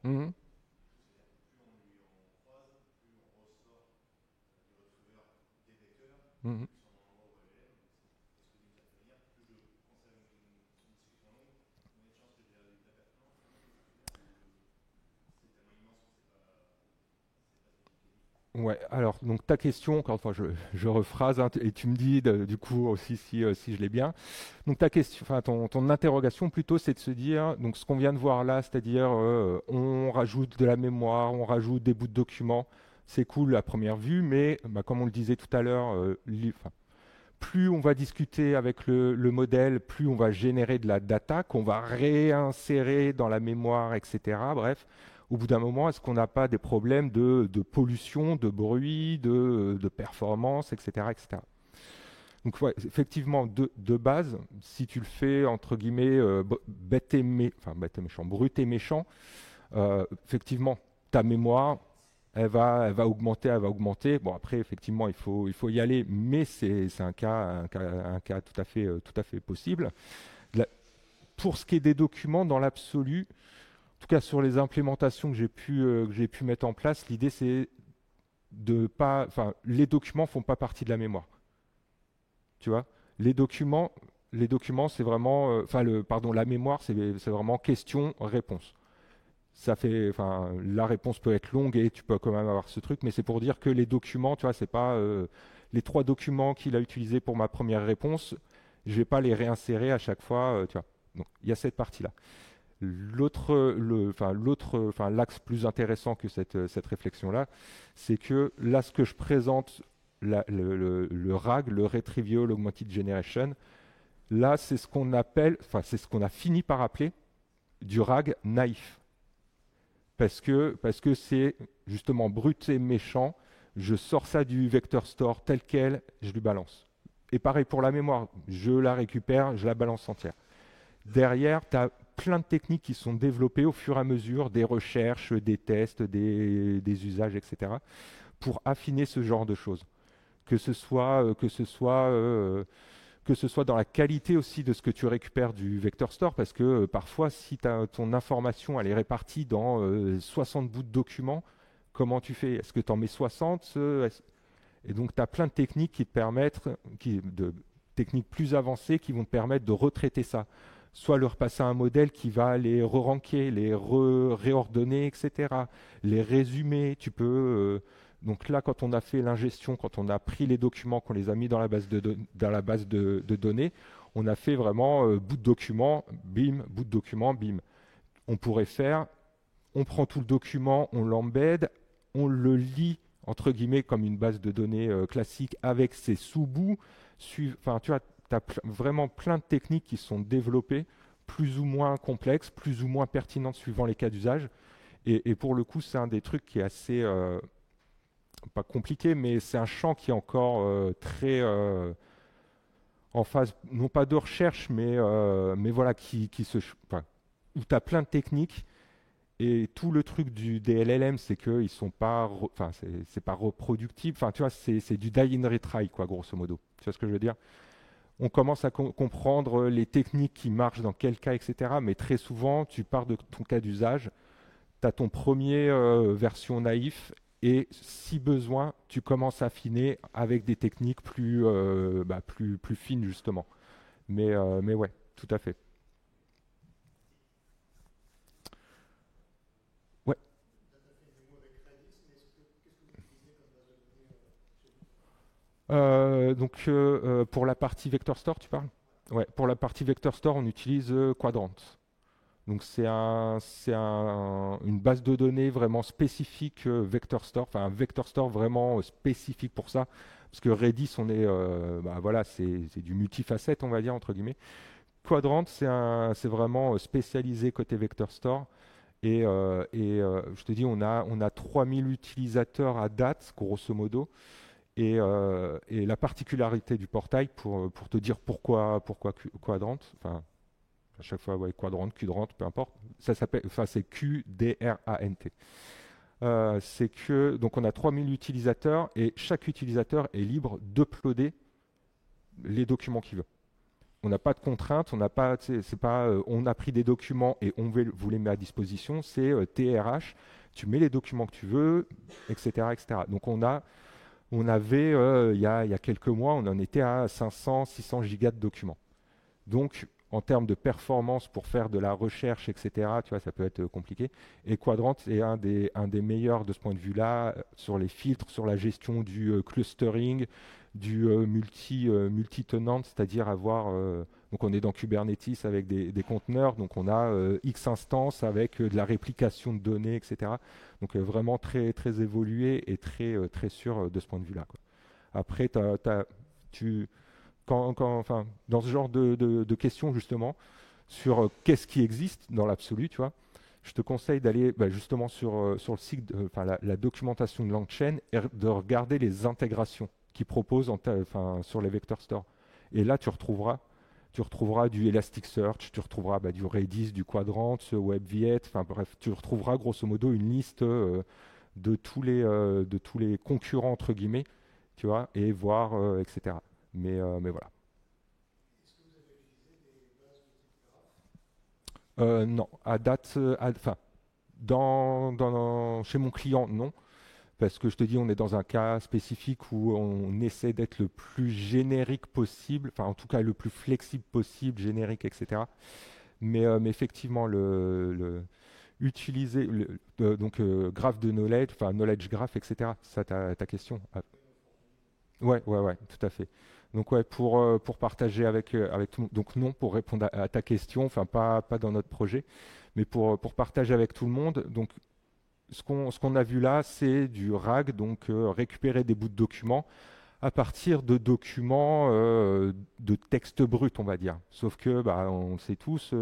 Speaker 1: Mhm. Mhm. Ouais, alors, donc ta question, encore une fois, je rephrase, hein, et tu me dis du coup aussi si je l'ai bien. Donc ta question, enfin ton interrogation plutôt, c'est de se dire, donc ce qu'on vient de voir là, c'est-à-dire on rajoute de la mémoire, on rajoute des bouts de documents, c'est cool à première vue, mais bah, comme on le disait tout à l'heure, enfin, plus on va discuter avec le modèle, plus on va générer de la data qu'on va réinsérer dans la mémoire, etc. Bref, au bout d'un moment, est-ce qu'on n'a pas des problèmes de pollution, de bruit, de performance, etc., etc. Donc ouais, effectivement, de base, si tu le fais entre guillemets enfin, bête et méchant, brut et méchant, effectivement, ta mémoire, elle va augmenter, elle va augmenter. Bon, après, effectivement, il faut y aller, mais c'est un cas tout à fait possible. La- pour ce qui est des documents, dans l'absolu, en tout cas sur les implémentations que j'ai pu mettre en place, l'idée c'est de pas, enfin, les documents font pas partie de la mémoire. Tu vois, les documents, les documents, c'est vraiment, enfin, pardon, la mémoire, c'est vraiment question-réponse. Ça fait, enfin, la réponse peut être longue et tu peux quand même avoir ce truc, mais c'est pour dire que les documents, tu vois, c'est pas les 3 documents qu'il a utilisés pour ma première réponse, je vais pas les réinsérer à chaque fois, tu vois. Donc, il y a cette partie-là. Enfin, l'axe plus intéressant que cette réflexion-là, c'est que là, ce que je présente, le RAG, le Retrieval Augmented Generation, là, c'est ce qu'on appelle, enfin, c'est ce qu'on a fini par appeler du RAG naïf. Parce que c'est justement brut et méchant. Je sors ça du vector store tel quel, je lui balance. Et pareil pour la mémoire, je la récupère, je la balance entière. Derrière, tu as plein de techniques qui sont développées au fur et à mesure, des recherches, des tests, des usages, etc., pour affiner ce genre de choses. Que ce soit dans la qualité aussi de ce que tu récupères du vector store, parce que parfois, si ton information elle est répartie dans 60 bouts de documents, comment tu fais? Est-ce que tu en mets 60? Et donc, tu as plein de techniques qui te permettent, techniques plus avancées qui vont te permettre de retraiter ça. Soit leur passer un modèle qui va les re-ranker, les réordonner, etc. Les résumer. Donc là, quand on a fait l'ingestion, quand on a pris les documents, qu'on les a mis dans la base de données, on a fait vraiment bout de document, bim, bout de document, bim. On pourrait faire, on prend tout le document, on l'embed, on le lit entre guillemets comme une base de données classique avec ses sous-bouts. Enfin, tu vois, tu as vraiment plein de techniques qui sont développées, plus ou moins complexes, plus ou moins pertinentes suivant les cas d'usage. Et pour le coup, c'est un des trucs qui est assez, pas compliqué, mais c'est un champ qui est encore très en phase, non pas de recherche, mais voilà, enfin, où tu as plein de techniques. Et tout le truc des LLM, c'est qu'ils sont pas, enfin, c'est pas reproductible. Enfin, tu vois, c'est du die and retry, quoi, grosso modo. Tu vois ce que je veux dire? On commence à comprendre les techniques qui marchent dans quel cas, etc. Mais très souvent, tu pars de ton cas d'usage, tu as ton premier version naïf, et si besoin, tu commences à affiner avec des techniques plus fines, justement. Mais ouais, tout à fait. Ouais. Pour la partie Vector Store, tu parles? Ouais, pour la partie Vector Store, on utilise Quadrant. Donc une base de données vraiment spécifique Vector Store, enfin un Vector Store vraiment spécifique pour ça, parce que Redis, voilà, c'est du multifacette, on va dire entre guillemets. Quadrant, c'est vraiment spécialisé côté Vector Store. Et je te dis, on a 3000 utilisateurs à date, grosso modo. Et la particularité du portail, pour te dire pourquoi Quadrant, enfin, à chaque fois, ouais, Quadrant, Quadrant, peu importe, ça s'appelle, enfin, c'est QDRANT. C'est que, donc, on a 3000 utilisateurs et chaque utilisateur est libre d'uploader les documents qu'il veut. On n'a pas de contraintes, on n'a pas, c'est pas, on a pris des documents et on vous les met à disposition. C'est TRH, tu mets les documents que tu veux, etc., etc. Donc on avait, il y a quelques mois, on en était à 500, 600 gigas de documents. Donc en termes de performance pour faire de la recherche, etc., tu vois, ça peut être compliqué. Et Quadrant est un des meilleurs de ce point de vue-là, sur les filtres, sur la gestion du clustering, du multi-tenant, c'est-à-dire avoir... donc on est dans Kubernetes avec des conteneurs, donc on a X instances avec de la réplication de données, etc. Donc vraiment très, très évolué et très, très sûr de ce point de vue-là, quoi. Après, tu enfin, dans ce genre de questions, justement, sur qu'est-ce qui existe dans l'absolu, tu vois, je te conseille d'aller justement sur le site, enfin, la documentation de LangChain et de regarder les intégrations qu'ils proposent enfin, sur les vector stores. Et là, tu retrouveras du Elasticsearch, tu retrouveras du Redis, du Quadrant, WebViet, enfin bref, tu retrouveras grosso modo une liste de tous les concurrents, entre guillemets, tu vois, et voir, etc. Mais voilà. Non, à date, enfin, chez mon client, non, parce que je te dis, on est dans un cas spécifique où on essaie d'être le plus générique possible, enfin, en tout cas, le plus flexible possible, générique, etc. Mais effectivement, utiliser, donc, graphe de knowledge, enfin, knowledge graph, etc., ça, ta question. Ah, ouais, ouais, ouais, tout à fait. Donc ouais, pour partager avec tout le monde. Donc non, pour répondre à ta question, enfin pas dans notre projet, mais pour partager avec tout le monde. Donc ce qu'on a vu là, c'est du RAG, donc récupérer des bouts de documents à partir de documents de texte brut, on va dire. Sauf que, on le sait tous,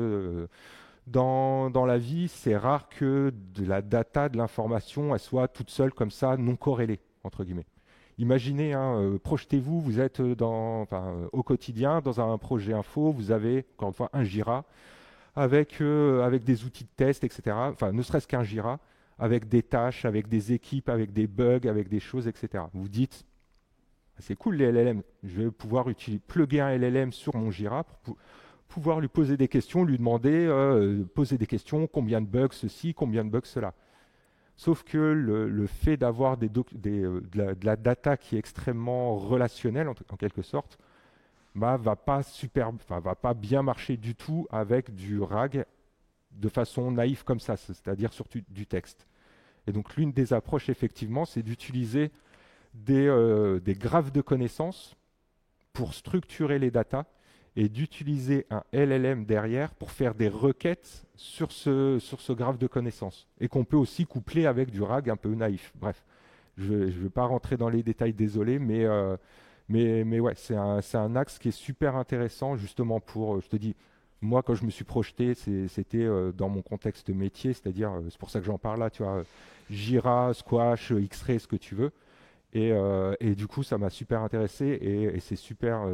Speaker 1: dans la vie, c'est rare que de la data, de l'information, elle soit toute seule comme ça, non corrélée, entre guillemets. Imaginez, hein, projetez-vous, vous êtes au quotidien dans un projet info, vous avez, encore une fois, un Jira avec des outils de test, etc. Enfin, ne serait-ce qu'un Jira, avec des tâches, avec des équipes, avec des bugs, avec des choses, etc. Vous dites, c'est cool les LLM, je vais pouvoir plugger un LLM sur mon Jira pour pouvoir lui poser des questions, lui demander, poser des questions, combien de bugs ceci, combien de bugs cela. Sauf que le fait d'avoir de la data qui est extrêmement relationnelle, en quelque sorte, va pas bien marcher du tout avec du RAG de façon naïve comme ça, c'est-à-dire sur du texte. Et donc l'une des approches, effectivement, c'est d'utiliser des graphes de connaissances pour structurer les datas et d'utiliser un LLM derrière pour faire des requêtes sur ce graphe de connaissances et qu'on peut aussi coupler avec du RAG un peu naïf. Bref, je ne vais pas rentrer dans les détails, désolé, mais ouais, c'est un axe qui est super intéressant justement pour, je te dis, moi quand je me suis projeté, c'était dans mon contexte métier, c'est-à-dire, c'est pour ça que j'en parle là, tu vois, Jira, Squash, X-Ray, ce que tu veux. Et du coup, ça m'a super intéressé et c'est super.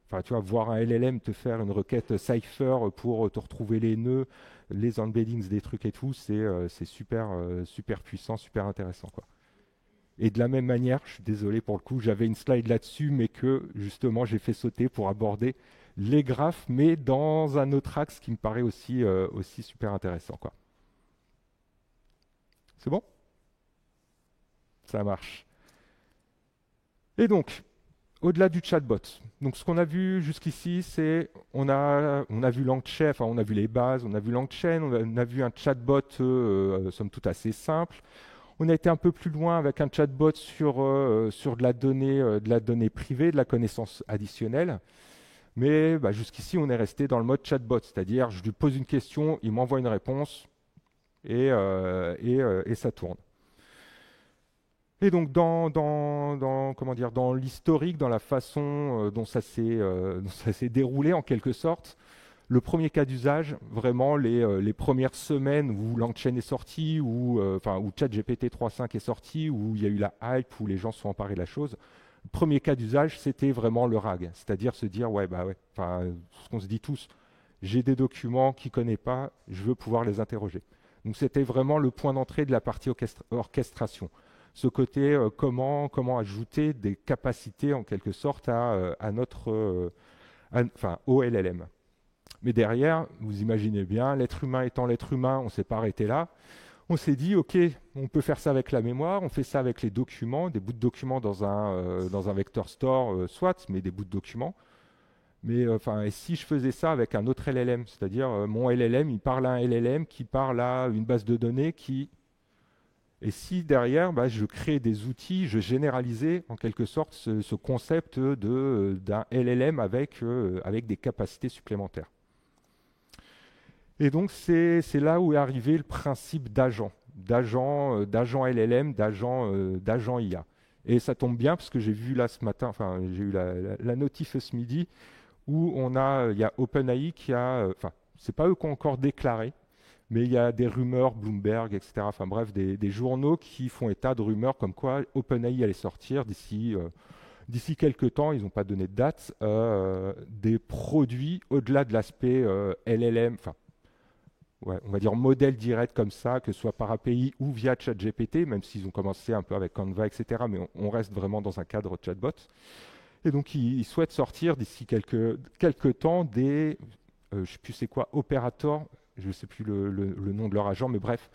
Speaker 1: Enfin, tu vois, voir un LLM te faire une requête Cypher pour te retrouver les nœuds, les embeddings des trucs et tout, c'est super, super puissant, super intéressant, quoi. Et de la même manière, je suis désolé pour le coup, j'avais une slide là-dessus, mais que justement j'ai fait sauter pour aborder les graphes, mais dans un autre axe qui me paraît aussi super intéressant, quoi. C'est bon? Ça marche. Et donc, au-delà du chatbot, donc ce qu'on a vu jusqu'ici, c'est on a vu LangChain, enfin on a vu les bases, on a vu LangChain, on a vu un chatbot somme toute assez simple. On a été un peu plus loin avec un chatbot sur de la donnée privée, de la connaissance additionnelle. Mais jusqu'ici, on est resté dans le mode chatbot, c'est-à-dire je lui pose une question, il m'envoie une réponse et ça tourne. Et donc comment dire, dans l'historique, dans la façon dont ça s'est déroulé en quelque sorte, le premier cas d'usage, vraiment les premières semaines où LangChain est sorti, où ChatGPT 3.5 est sorti, où il y a eu la hype, où les gens se sont emparés de la chose, le premier cas d'usage, c'était vraiment le RAG, c'est-à-dire se dire, ouais, ce qu'on se dit tous, j'ai des documents qu'il ne connaît pas, je veux pouvoir les interroger. Donc c'était vraiment le point d'entrée de la partie orchestration. Ce côté, comment ajouter des capacités en quelque sorte à notre, au LLM. Mais derrière, vous imaginez bien, l'être humain étant l'être humain, on ne s'est pas arrêté là. On s'est dit, OK, on peut faire ça avec la mémoire, on fait ça avec les documents, des bouts de documents dans un vector store, soit, mais des bouts de documents. Mais et si je faisais ça avec un autre LLM, c'est-à-dire mon LLM, il parle à un LLM qui parle à une base de données qui... Et si derrière, je crée des outils, je généralisais en quelque sorte ce concept d'un LLM avec des capacités supplémentaires. Et donc c'est là où est arrivé le principe d'agent LLM, d'agent IA. Et ça tombe bien parce que j'ai vu là ce matin, j'ai eu la notif ce midi, où il y a OpenAI qui a, c'est pas eux qui ont encore déclaré, mais il y a des rumeurs, Bloomberg, etc. Enfin bref, des journaux qui font état de rumeurs comme quoi OpenAI allait sortir d'ici quelques temps, ils n'ont pas donné de date, des produits au-delà de l'aspect LLM, on va dire modèle direct comme ça, que ce soit par API ou via ChatGPT, même s'ils ont commencé un peu avec Canva, etc. Mais on reste vraiment dans un cadre chatbot. Et donc, ils souhaitent sortir d'ici quelques temps des, je ne sais plus c'est quoi, opérateurs, je ne sais plus le nom de leur agent, mais bref,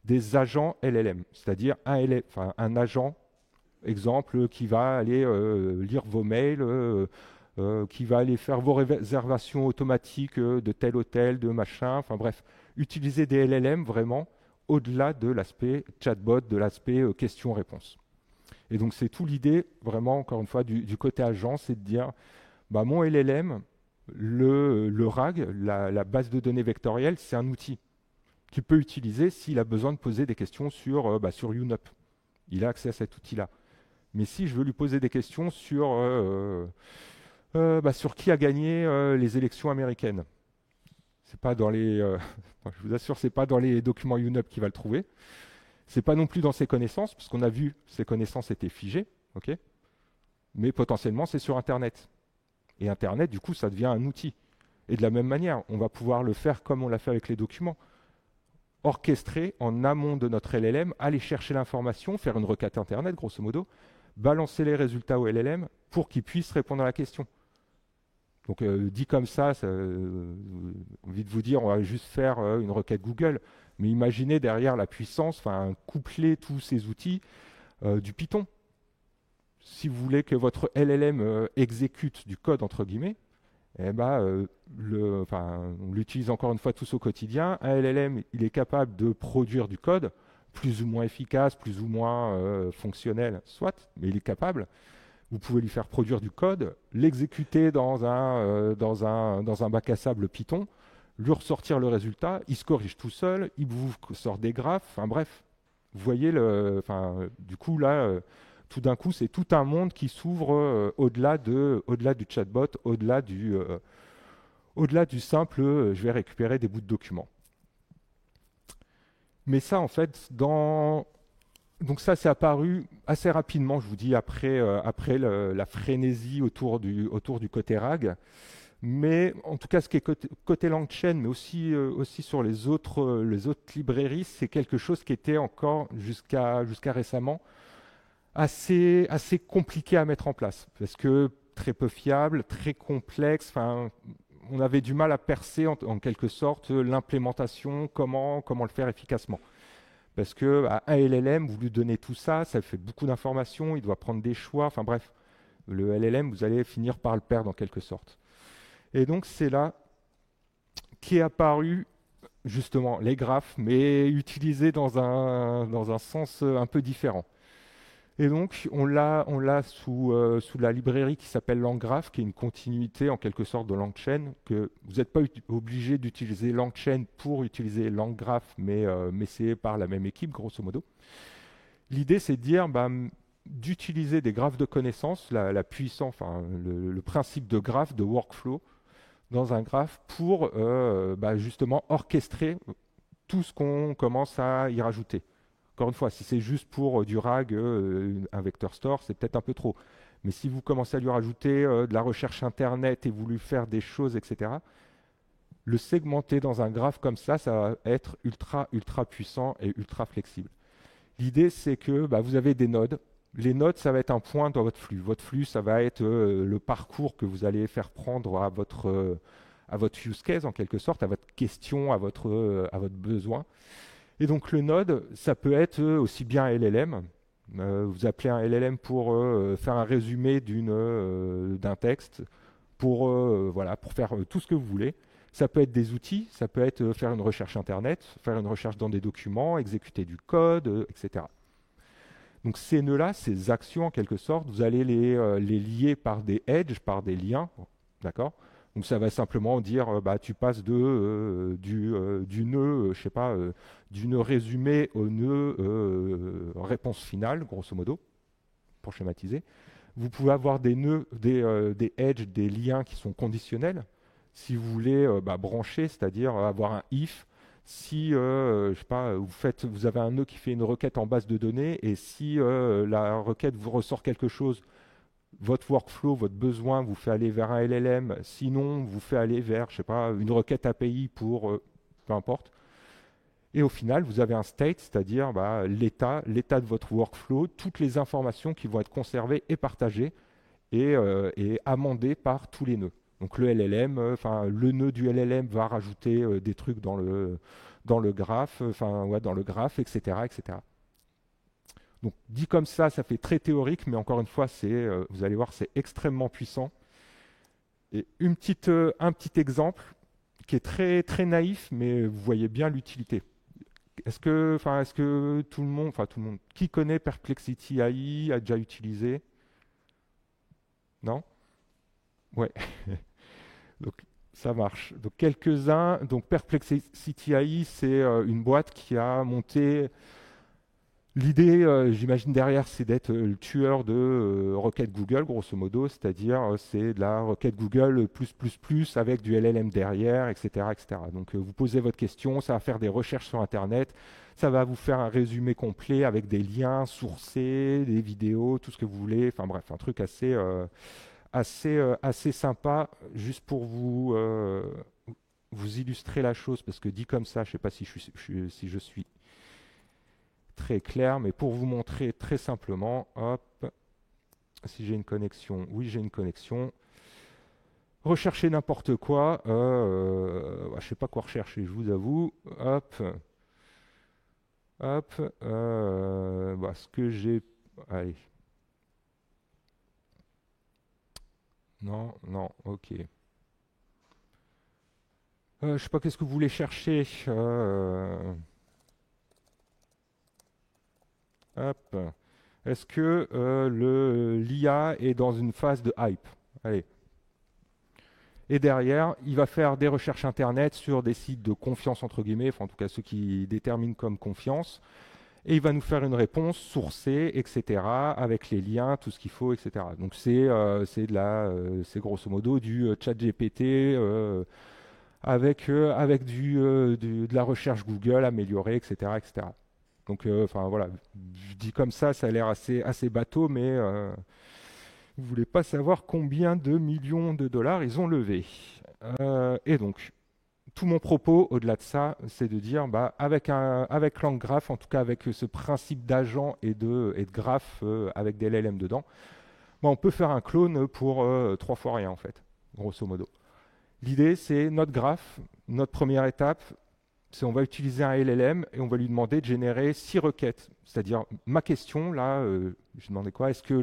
Speaker 1: des agents LLM, c'est-à-dire un agent, exemple, qui va aller lire vos mails, qui va aller faire vos réservations automatiques de tel hôtel, de machin, enfin bref, utiliser des LLM vraiment au-delà de l'aspect chatbot, de l'aspect question-réponse. Et donc c'est tout l'idée, vraiment, encore une fois, du côté agent, c'est de dire, mon LLM, le RAG, la base de données vectorielle, c'est un outil qu'il peut utiliser s'il a besoin de poser des questions sur YouNope. Il a accès à cet outil-là. Mais si je veux lui poser des questions sur qui a gagné les élections américaines, c'est pas dans les, je vous assure, c'est pas dans les documents YouNope qu'il va le trouver. C'est pas non plus dans ses connaissances, parce qu'on a vu ses connaissances étaient figées, ok. Mais potentiellement c'est sur Internet. Et Internet, du coup, ça devient un outil. Et de la même manière, on va pouvoir le faire comme on l'a fait avec les documents. Orchestrer en amont de notre LLM, aller chercher l'information, faire une requête Internet, grosso modo, balancer les résultats au LLM pour qu'il puisse répondre à la question. Donc dit comme ça, envie de vous dire, on va juste faire une requête Google, mais imaginez derrière la puissance, coupler tous ces outils du Python. Si vous voulez que votre LLM exécute du code, entre guillemets, on l'utilise encore une fois tous au quotidien. Un LLM, il est capable de produire du code, plus ou moins efficace, plus ou moins fonctionnel, soit, mais il est capable. Vous pouvez lui faire produire du code, l'exécuter dans un bac à sable Python, lui ressortir le résultat, il se corrige tout seul, il vous sort des graphes, enfin bref. Vous voyez, du coup, là, tout d'un coup, c'est tout un monde qui s'ouvre au-delà du chatbot, au-delà du simple je vais récupérer des bouts de documents. Mais ça, en fait, donc ça, c'est apparu assez rapidement, je vous dis, après la frénésie autour du côté RAG. Mais en tout cas, ce qui est côté LangChain, mais aussi sur les autres librairies, c'est quelque chose qui était encore jusqu'à récemment assez compliqué à mettre en place, parce que très peu fiable, très complexe. On avait du mal à percer en quelque sorte l'implémentation, comment le faire efficacement. Parce que un LLM, vous lui donnez tout ça, ça fait beaucoup d'informations, il doit prendre des choix. Enfin bref, le LLM, vous allez finir par le perdre en quelque sorte. Et donc c'est là qu'est apparu justement les graphes, mais utilisés dans un sens un peu différent. Et donc, on l'a sous la librairie qui s'appelle LangGraph, qui est une continuité en quelque sorte de LangChain, que vous n'êtes pas obligé d'utiliser LangChain pour utiliser LangGraph, mais c'est par la même équipe, grosso modo. L'idée, c'est de dire d'utiliser des graphes de connaissances, la puissance, le principe de graphe, de workflow, dans un graphe pour justement orchestrer tout ce qu'on commence à y rajouter. Encore une fois, si c'est juste pour du RAG, un vector store, c'est peut-être un peu trop. Mais si vous commencez à lui rajouter de la recherche Internet et vous lui faire des choses, etc., le segmenter dans un graphe comme ça, ça va être ultra puissant et ultra flexible. L'idée, c'est que vous avez des nodes. Les nodes, ça va être un point dans votre flux. Votre flux, ça va être le parcours que vous allez faire prendre à votre use case, en quelque sorte, à votre question, à votre besoin. Et donc le node, ça peut être aussi bien un LLM. Vous appelez un LLM pour faire un résumé d'un texte, voilà, pour faire tout ce que vous voulez. Ça peut être des outils, ça peut être faire une recherche Internet, faire une recherche dans des documents, exécuter du code, etc. Donc ces nœuds-là, ces actions en quelque sorte, vous allez les lier par des edges, par des liens, d'accord? Donc ça va simplement dire, tu passes du nœud, je sais pas, du nœud résumé au nœud réponse finale, grosso modo, pour schématiser. Vous pouvez avoir des nœuds, des edges, des liens qui sont conditionnels. Si vous voulez brancher, c'est-à-dire avoir un if, si je sais pas, vous avez un nœud qui fait une requête en base de données, et si la requête vous ressort quelque chose, votre workflow, votre besoin vous fait aller vers un LLM, sinon vous fait aller vers, je sais pas, une requête API pour peu importe. Et au final, vous avez un state, c'est-à-dire l'état de votre workflow, toutes les informations qui vont être conservées et partagées et amendées par tous les nœuds. Donc le LLM, le nœud du LLM va rajouter des trucs dans le graphe, dans le graphe, etc., etc. Donc dit comme ça fait très théorique, mais encore une fois, vous allez voir, c'est extrêmement puissant. Et un petit exemple qui est très très naïf, mais vous voyez bien l'utilité. Est-ce que tout le monde, qui connaît Perplexity AI a déjà utilisé? Non? Ouais. Donc ça marche. Donc quelques-uns. Donc Perplexity AI, c'est une boîte qui a monté. L'idée, j'imagine derrière, c'est d'être le tueur de requêtes Google, grosso modo, c'est-à-dire c'est de la requête Google plus avec du LLM derrière, etc., etc. Donc vous posez votre question, ça va faire des recherches sur Internet, ça va vous faire un résumé complet avec des liens sourcés, des vidéos, tout ce que vous voulez. Enfin bref, un truc assez sympa, juste pour vous illustrer la chose, parce que dit comme ça, je ne sais pas si je suis très clair, mais pour vous montrer très simplement, hop, si j'ai une connexion, oui j'ai une connexion, rechercher n'importe quoi, je ne sais pas quoi rechercher, je vous avoue, hop, ce que j'ai, allez, non, ok. Je sais pas qu'est-ce que vous voulez chercher. Hop. Est-ce que l'IA est dans une phase de hype? Allez. Et derrière, il va faire des recherches Internet sur des sites de confiance, entre guillemets, en tout cas ceux qui déterminent comme confiance. Et il va nous faire une réponse sourcée, etc., avec les liens, tout ce qu'il faut, etc. Donc c'est grosso modo du chat GPT avec de la recherche Google améliorée, etc., etc. Donc, voilà, je dis comme ça a l'air assez bateau, mais vous ne voulez pas savoir combien de millions de dollars ils ont levé. Et donc, tout mon propos, au-delà de ça, c'est de dire, avec LangGraph, en tout cas avec ce principe d'agent et de graphe avec des LLM dedans, on peut faire un clone pour 3 fois rien, en fait, grosso modo. L'idée, c'est notre graphe, notre première étape, c'est on va utiliser un LLM et on va lui demander de générer 6 requêtes. C'est-à-dire, ma question, là, je demandais quoi? Est-ce que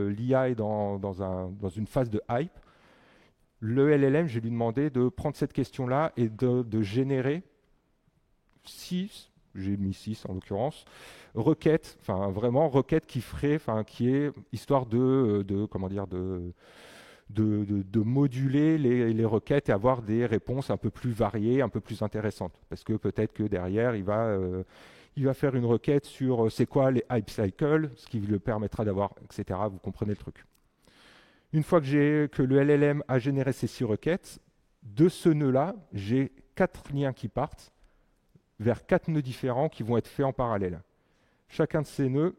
Speaker 1: l'IA est dans une phase de hype? Le LLM, je vais lui demander de prendre cette question-là et de générer 6, j'ai mis 6 en l'occurrence, requêtes, vraiment requêtes qui est histoire de moduler les requêtes et avoir des réponses un peu plus variées, un peu plus intéressantes. Parce que peut-être que derrière, il va faire une requête sur c'est quoi les hype cycles, ce qui lui permettra d'avoir, etc. Vous comprenez le truc. Une fois que le LLM a généré ces 6 requêtes, de ce nœud-là, j'ai 4 liens qui partent vers 4 nœuds différents qui vont être faits en parallèle. Chacun de ces nœuds,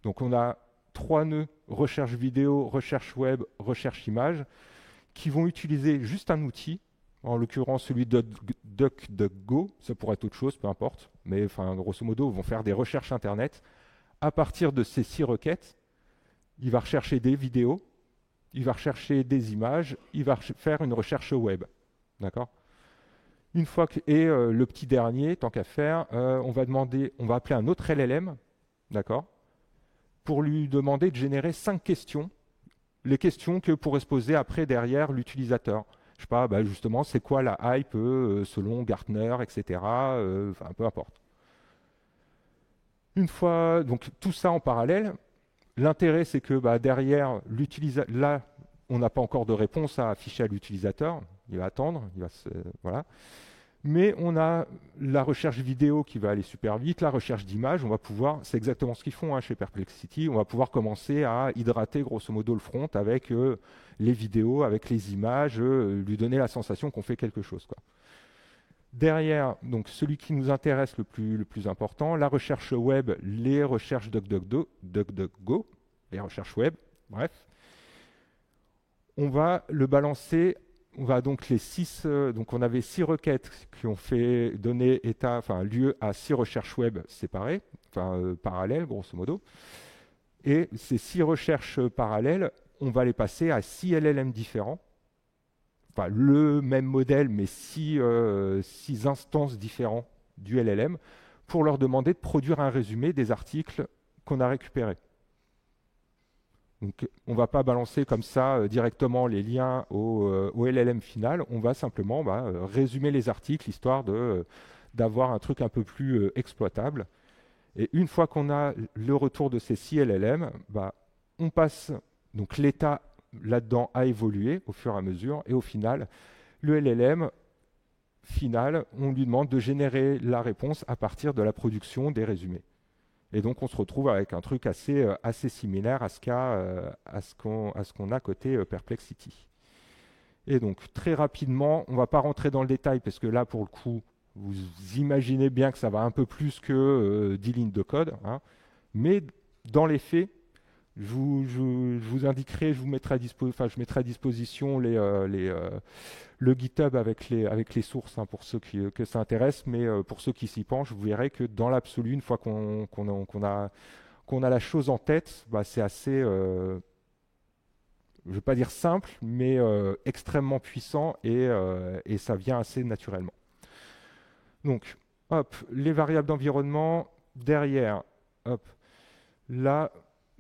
Speaker 1: donc on a 3 nœuds, recherche vidéo, recherche web, recherche image, qui vont utiliser juste un outil, en l'occurrence celui de DuckDuckGo, ça pourrait être autre chose, peu importe, mais grosso modo, ils vont faire des recherches Internet. À partir de ces 6 requêtes, il va rechercher des vidéos, il va rechercher des images, il va faire une recherche web. D'accord? Une fois le petit dernier, tant qu'à faire, on va appeler un autre LLM, d'accord, pour lui demander de générer 5 questions les questions que pourrait se poser après derrière l'utilisateur. Je sais pas, bah, justement, c'est quoi la hype selon Gartner, etc. Enfin, peu importe. Une fois, donc tout ça en parallèle, l'intérêt c'est que bah, derrière l'utilisateur, là, on n'a pas encore de réponse à afficher à l'utilisateur, il va attendre, voilà. Mais on a la recherche vidéo qui va aller super vite, la recherche d'images, on va pouvoir, c'est exactement ce qu'ils font chez Perplexity, on va pouvoir commencer à hydrater grosso modo le front avec les vidéos, avec les images, lui donner la sensation qu'on fait quelque chose, quoi. Derrière, donc celui qui nous intéresse le plus important, la recherche web, les recherches DuckDuckGo, les recherches web, bref. On va le balancer, on va donc les 6, donc on avait 6 requêtes qui ont fait donner lieu à 6 recherches web séparées, parallèles grosso modo. Et ces 6 recherches parallèles, on va les passer à 6 LLM différents. Enfin, le même modèle, mais 6 instances différentes du LLM, pour leur demander de produire un résumé des articles qu'on a récupérés. Donc, on ne va pas balancer comme ça directement les liens au LLM final, on va simplement résumer les articles, histoire d'avoir un truc un peu plus exploitable. Et une fois qu'on a le retour de ces 6 LLM, on passe, donc l'état là-dedans a évolué au fur et à mesure, et au final, le LLM final, on lui demande de générer la réponse à partir de la production des résumés. Et donc on se retrouve avec un truc assez similaire à ce qu'on a côté Perplexity. Et donc très rapidement, on ne va pas rentrer dans le détail, parce que là pour le coup, vous imaginez bien que ça va un peu plus que 10 lignes de code, hein. Mais dans les faits, je vous indiquerai, je mettrai à disposition le GitHub avec les sources, hein, pour ceux que ça intéresse, mais pour ceux qui s'y penchent, vous verrez que dans l'absolu, une fois qu'on a la chose en tête, c'est assez, je ne vais pas dire simple, mais extrêmement puissant, et ça vient assez naturellement. Donc, hop, les variables d'environnement, derrière, hop, là,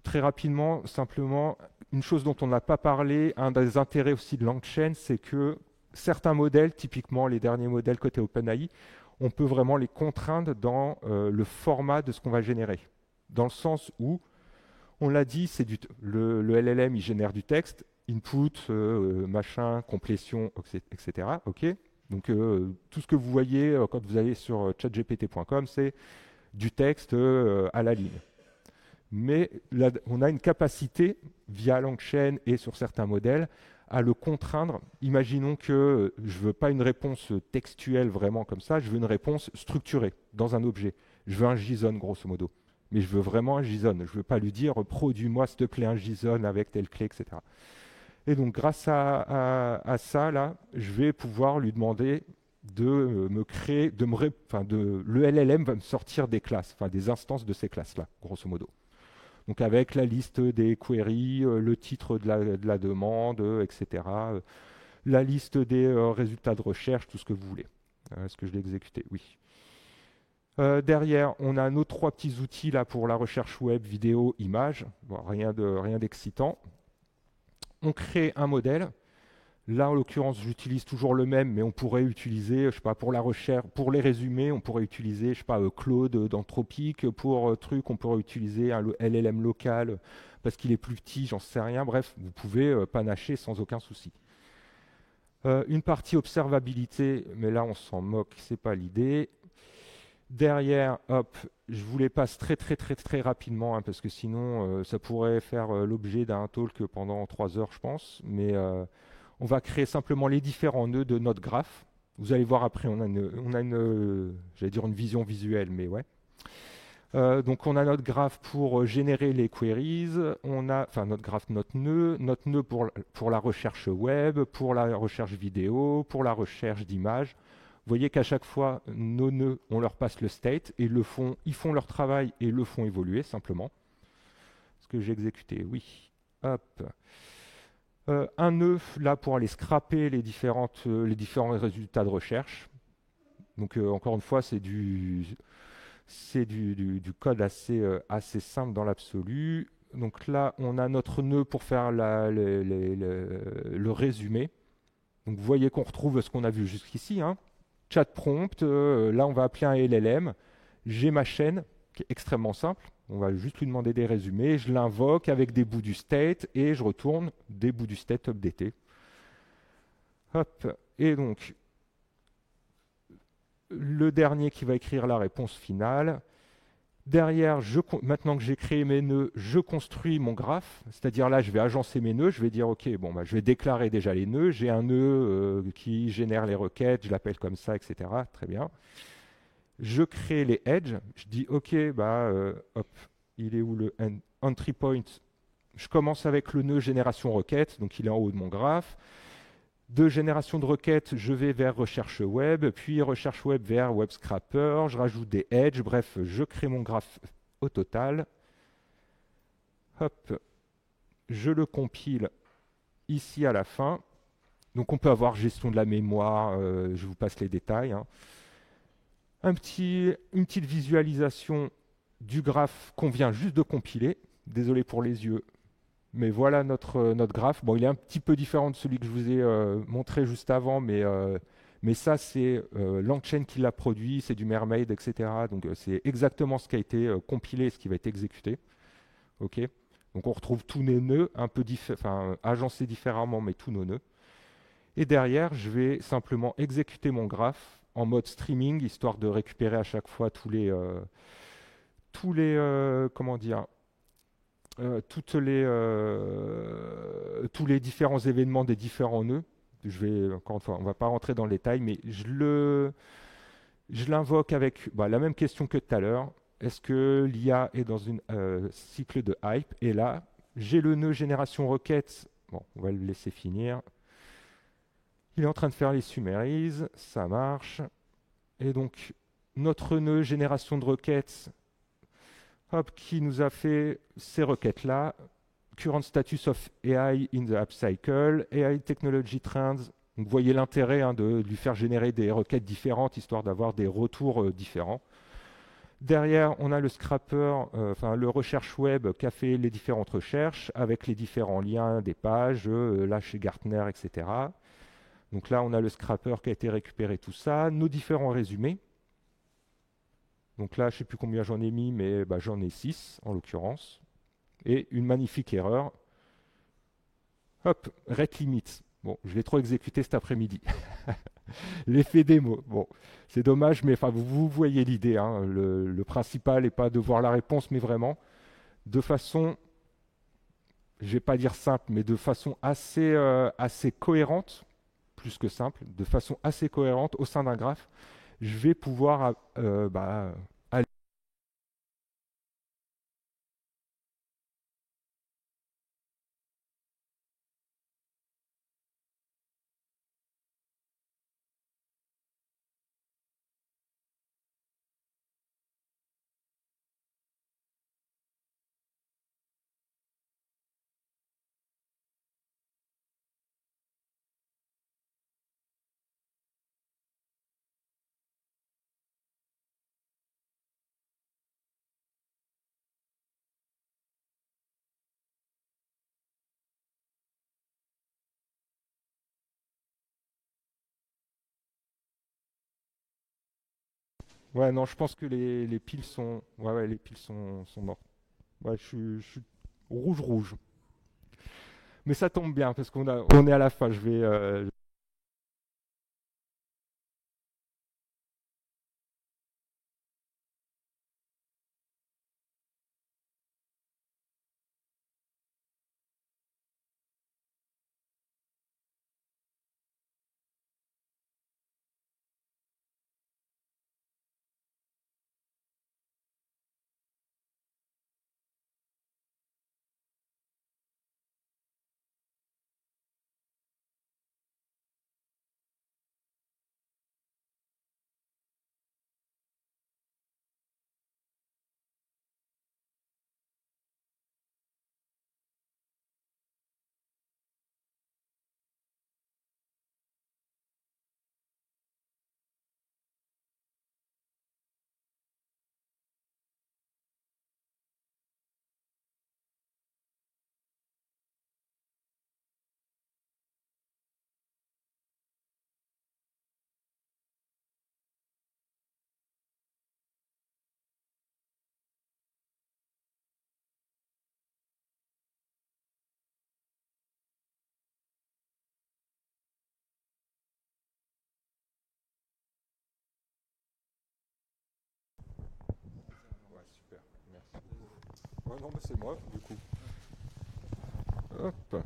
Speaker 1: très rapidement, simplement, une chose dont on n'a pas parlé, un des intérêts aussi de LangChain, c'est que certains modèles, typiquement les derniers modèles côté OpenAI, on peut vraiment les contraindre dans le format de ce qu'on va générer. Dans le sens où, on l'a dit, le LLM, il génère du texte, input, machin, complétion, etc. OK. Donc, tout ce que vous voyez quand vous allez sur chatgpt.com, c'est du texte à la ligne. Mais là, on a une capacité, via LangChain et sur certains modèles, à le contraindre. Imaginons que je ne veux pas une réponse textuelle vraiment comme ça, je veux une réponse structurée dans un objet. Je veux un JSON, grosso modo. Mais je veux vraiment un JSON. Je ne veux pas lui dire « produis-moi, s'il te plaît, un JSON avec telle clé, etc. » Et donc, grâce à ça, là, je vais pouvoir lui demander de me créer, le LLM va me sortir des classes, des instances de ces classes-là, grosso modo. Donc avec la liste des queries, le titre de la demande, etc. La liste des résultats de recherche, tout ce que vous voulez. Est-ce que je l'ai exécuté? Oui. Derrière, on a nos 3 petits outils là pour la recherche web, vidéo, image. Bon, rien d'excitant. On crée un modèle. Là, en l'occurrence, j'utilise toujours le même, mais on pourrait utiliser, je sais pas, pour la recherche, pour les résumés, on pourrait utiliser, je sais pas, Claude d'Anthropic. Pour on pourrait utiliser un LLM local parce qu'il est plus petit, j'en sais rien. Bref, vous pouvez panacher sans aucun souci. Une partie observabilité, mais là, on s'en moque, c'est pas l'idée. Derrière, hop, je vous les passe très rapidement, hein, parce que sinon, ça pourrait faire l'objet d'un talk pendant 3 heures, je pense. Mais on va créer simplement les différents nœuds de notre graphe. Vous allez voir après, on a j'allais dire une vision visuelle, mais ouais. Donc on a notre graphe pour générer les queries, notre nœud pour la recherche web, pour la recherche vidéo, pour la recherche d'images. Vous voyez qu'à chaque fois, nos nœuds, on leur passe le state, et ils font leur travail et le font évoluer simplement. Est-ce que j'ai exécuté? Oui. Hop. Un nœud là pour aller scraper les différents résultats de recherche. Donc encore une fois, c'est du code assez simple dans l'absolu. Donc là, on a notre nœud pour faire le résumé. Donc vous voyez qu'on retrouve ce qu'on a vu jusqu'ici, hein. Chat prompt, là on va appeler un LLM. J'ai ma chaîne qui est extrêmement simple. On va juste lui demander des résumés. Je l'invoque avec des bouts du state et je retourne des bouts du state updatés. Hop. Et donc, le dernier qui va écrire la réponse finale. Derrière, maintenant que j'ai créé mes nœuds, je construis mon graphe. C'est-à-dire là, je vais agencer mes nœuds. Je vais dire, OK, bon, bah, je vais déclarer déjà les nœuds. J'ai un nœud qui génère les requêtes. Je l'appelle comme ça, etc. Très bien. Je crée les edges. Je dis, OK, bah, hop, il est où le entry point? Je commence avec le nœud génération requête. Donc, il est en haut de mon graphe. De génération de requêtes, je vais vers recherche web, puis recherche web vers web scrapper, je rajoute des edges, bref, je crée mon graphe au total. Hop, je le compile ici à la fin. Donc on peut avoir gestion de la mémoire, je vous passe les détails, hein. Une petite visualisation du graphe qu'on vient juste de compiler. Désolé pour les yeux, mais voilà notre graphe. Bon, il est un petit peu différent de celui que je vous ai montré juste avant, mais ça, c'est LangChain qui l'a produit, c'est du Mermaid, etc. Donc, c'est exactement ce qui a été compilé et ce qui va être exécuté. OK. Donc, on retrouve tous nos nœuds, un peu agencés différemment, mais tous nos nœuds. Et derrière, je vais simplement exécuter mon graphe en mode streaming, histoire de récupérer à chaque fois comment dire, tous les différents événements des différents nœuds. Je vais, encore une fois, on ne va pas rentrer dans le détail, mais je l'invoque avec la même question que tout à l'heure. Est-ce que l'IA est dans une cycle de hype? Et là, j'ai le nœud génération requête. Bon, on va le laisser finir. Il est en train de faire les summaries, ça marche. Et donc, notre nœud génération de requêtes, hop, qui nous a fait ces requêtes-là. Current status of AI in the app cycle, AI technology trends. Donc, vous voyez l'intérêt, hein, de lui faire générer des requêtes différentes, histoire d'avoir des retours différents. Derrière, on a le scrapper, le recherche web qui a fait les différentes recherches avec les différents liens des pages, là chez Gartner, etc. Donc là, on a le scrapper qui a été récupéré tout ça, nos différents résumés. Donc là, je ne sais plus combien j'en ai mis, mais j'en ai 6 en l'occurrence. Et une magnifique erreur. Hop, rate limit. Bon, je l'ai trop exécuté cet après-midi. L'effet démo. Bon, c'est dommage, mais vous voyez l'idée, hein. Le principal n'est pas de voir la réponse, mais vraiment de façon, je ne vais pas dire simple, mais de façon assez cohérente, plus que simple, de façon assez cohérente au sein d'un graphe, je vais pouvoir Ouais, non, je pense que les piles sont. Ouais, ouais, les piles sont mortes. Ouais, je suis rouge. Mais ça tombe bien parce on est à la fin. Je vais, non, mais c'est moi, du coup. Hop.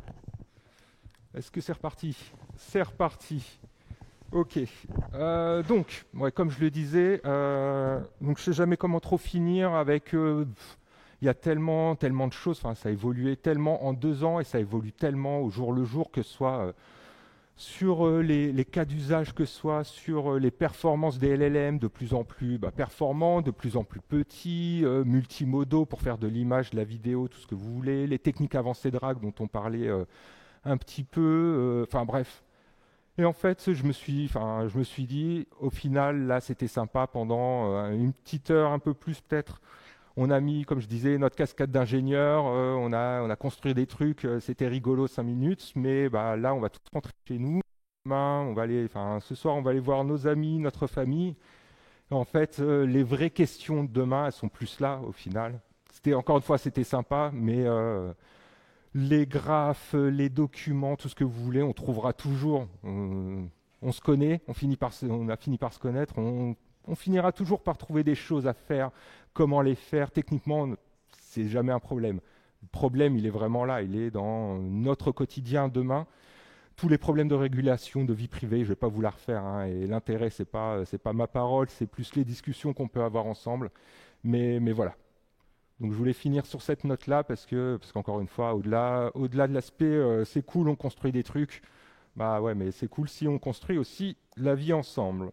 Speaker 1: Est-ce que c'est reparti? C'est reparti. Ok. Donc, ouais, comme je le disais, donc je sais jamais comment trop finir avec. Il y a tellement de choses. Enfin, ça a évolué tellement en 2 ans et ça évolue tellement au jour le jour, que ce soit sur les cas d'usage, que ce soit sur les performances des LLM de plus en plus performants, de plus en plus petits, multimodaux pour faire de l'image, de la vidéo, tout ce que vous voulez, les techniques avancées de RAG dont on parlait un petit peu. Enfin bref. Et en fait, je me suis dit, au final, là, c'était sympa pendant une petite heure, un peu plus peut-être. On a mis, comme je disais, notre casquette d'ingénieur, on a construit des trucs, c'était rigolo 5 minutes, mais là, on va tout rentrer chez nous. Demain, ce soir, on va aller voir nos amis, notre famille. Et en fait, les vraies questions de demain, elles sont plus là, au final. Encore une fois, c'était sympa, mais les graphes, les documents, tout ce que vous voulez, on trouvera toujours. On se connaît, on a fini par se connaître, on finira toujours par trouver des choses à faire. Comment les faire techniquement, c'est jamais un problème. Le problème, il est vraiment là, il est dans notre quotidien demain. Tous les problèmes de régulation, de vie privée, je ne vais pas vous la refaire, hein, et l'intérêt, c'est pas ma parole, c'est plus les discussions qu'on peut avoir ensemble. Mais voilà. Donc je voulais finir sur cette note-là parce qu'encore une fois, au-delà de l'aspect c'est cool, on construit des trucs. Bah ouais, mais c'est cool si on construit aussi la vie ensemble.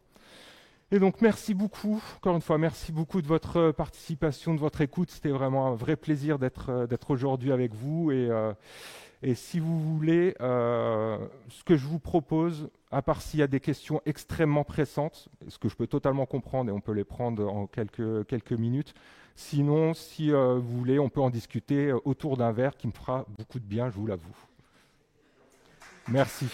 Speaker 1: Et donc merci beaucoup, encore une fois, merci beaucoup de votre participation, de votre écoute. C'était vraiment un vrai plaisir d'être aujourd'hui avec vous. Et si vous voulez, ce que je vous propose, à part s'il y a des questions extrêmement pressantes, ce que je peux totalement comprendre et on peut les prendre en quelques minutes. Sinon, si vous voulez, on peut en discuter autour d'un verre qui me fera beaucoup de bien, je vous l'avoue. Merci.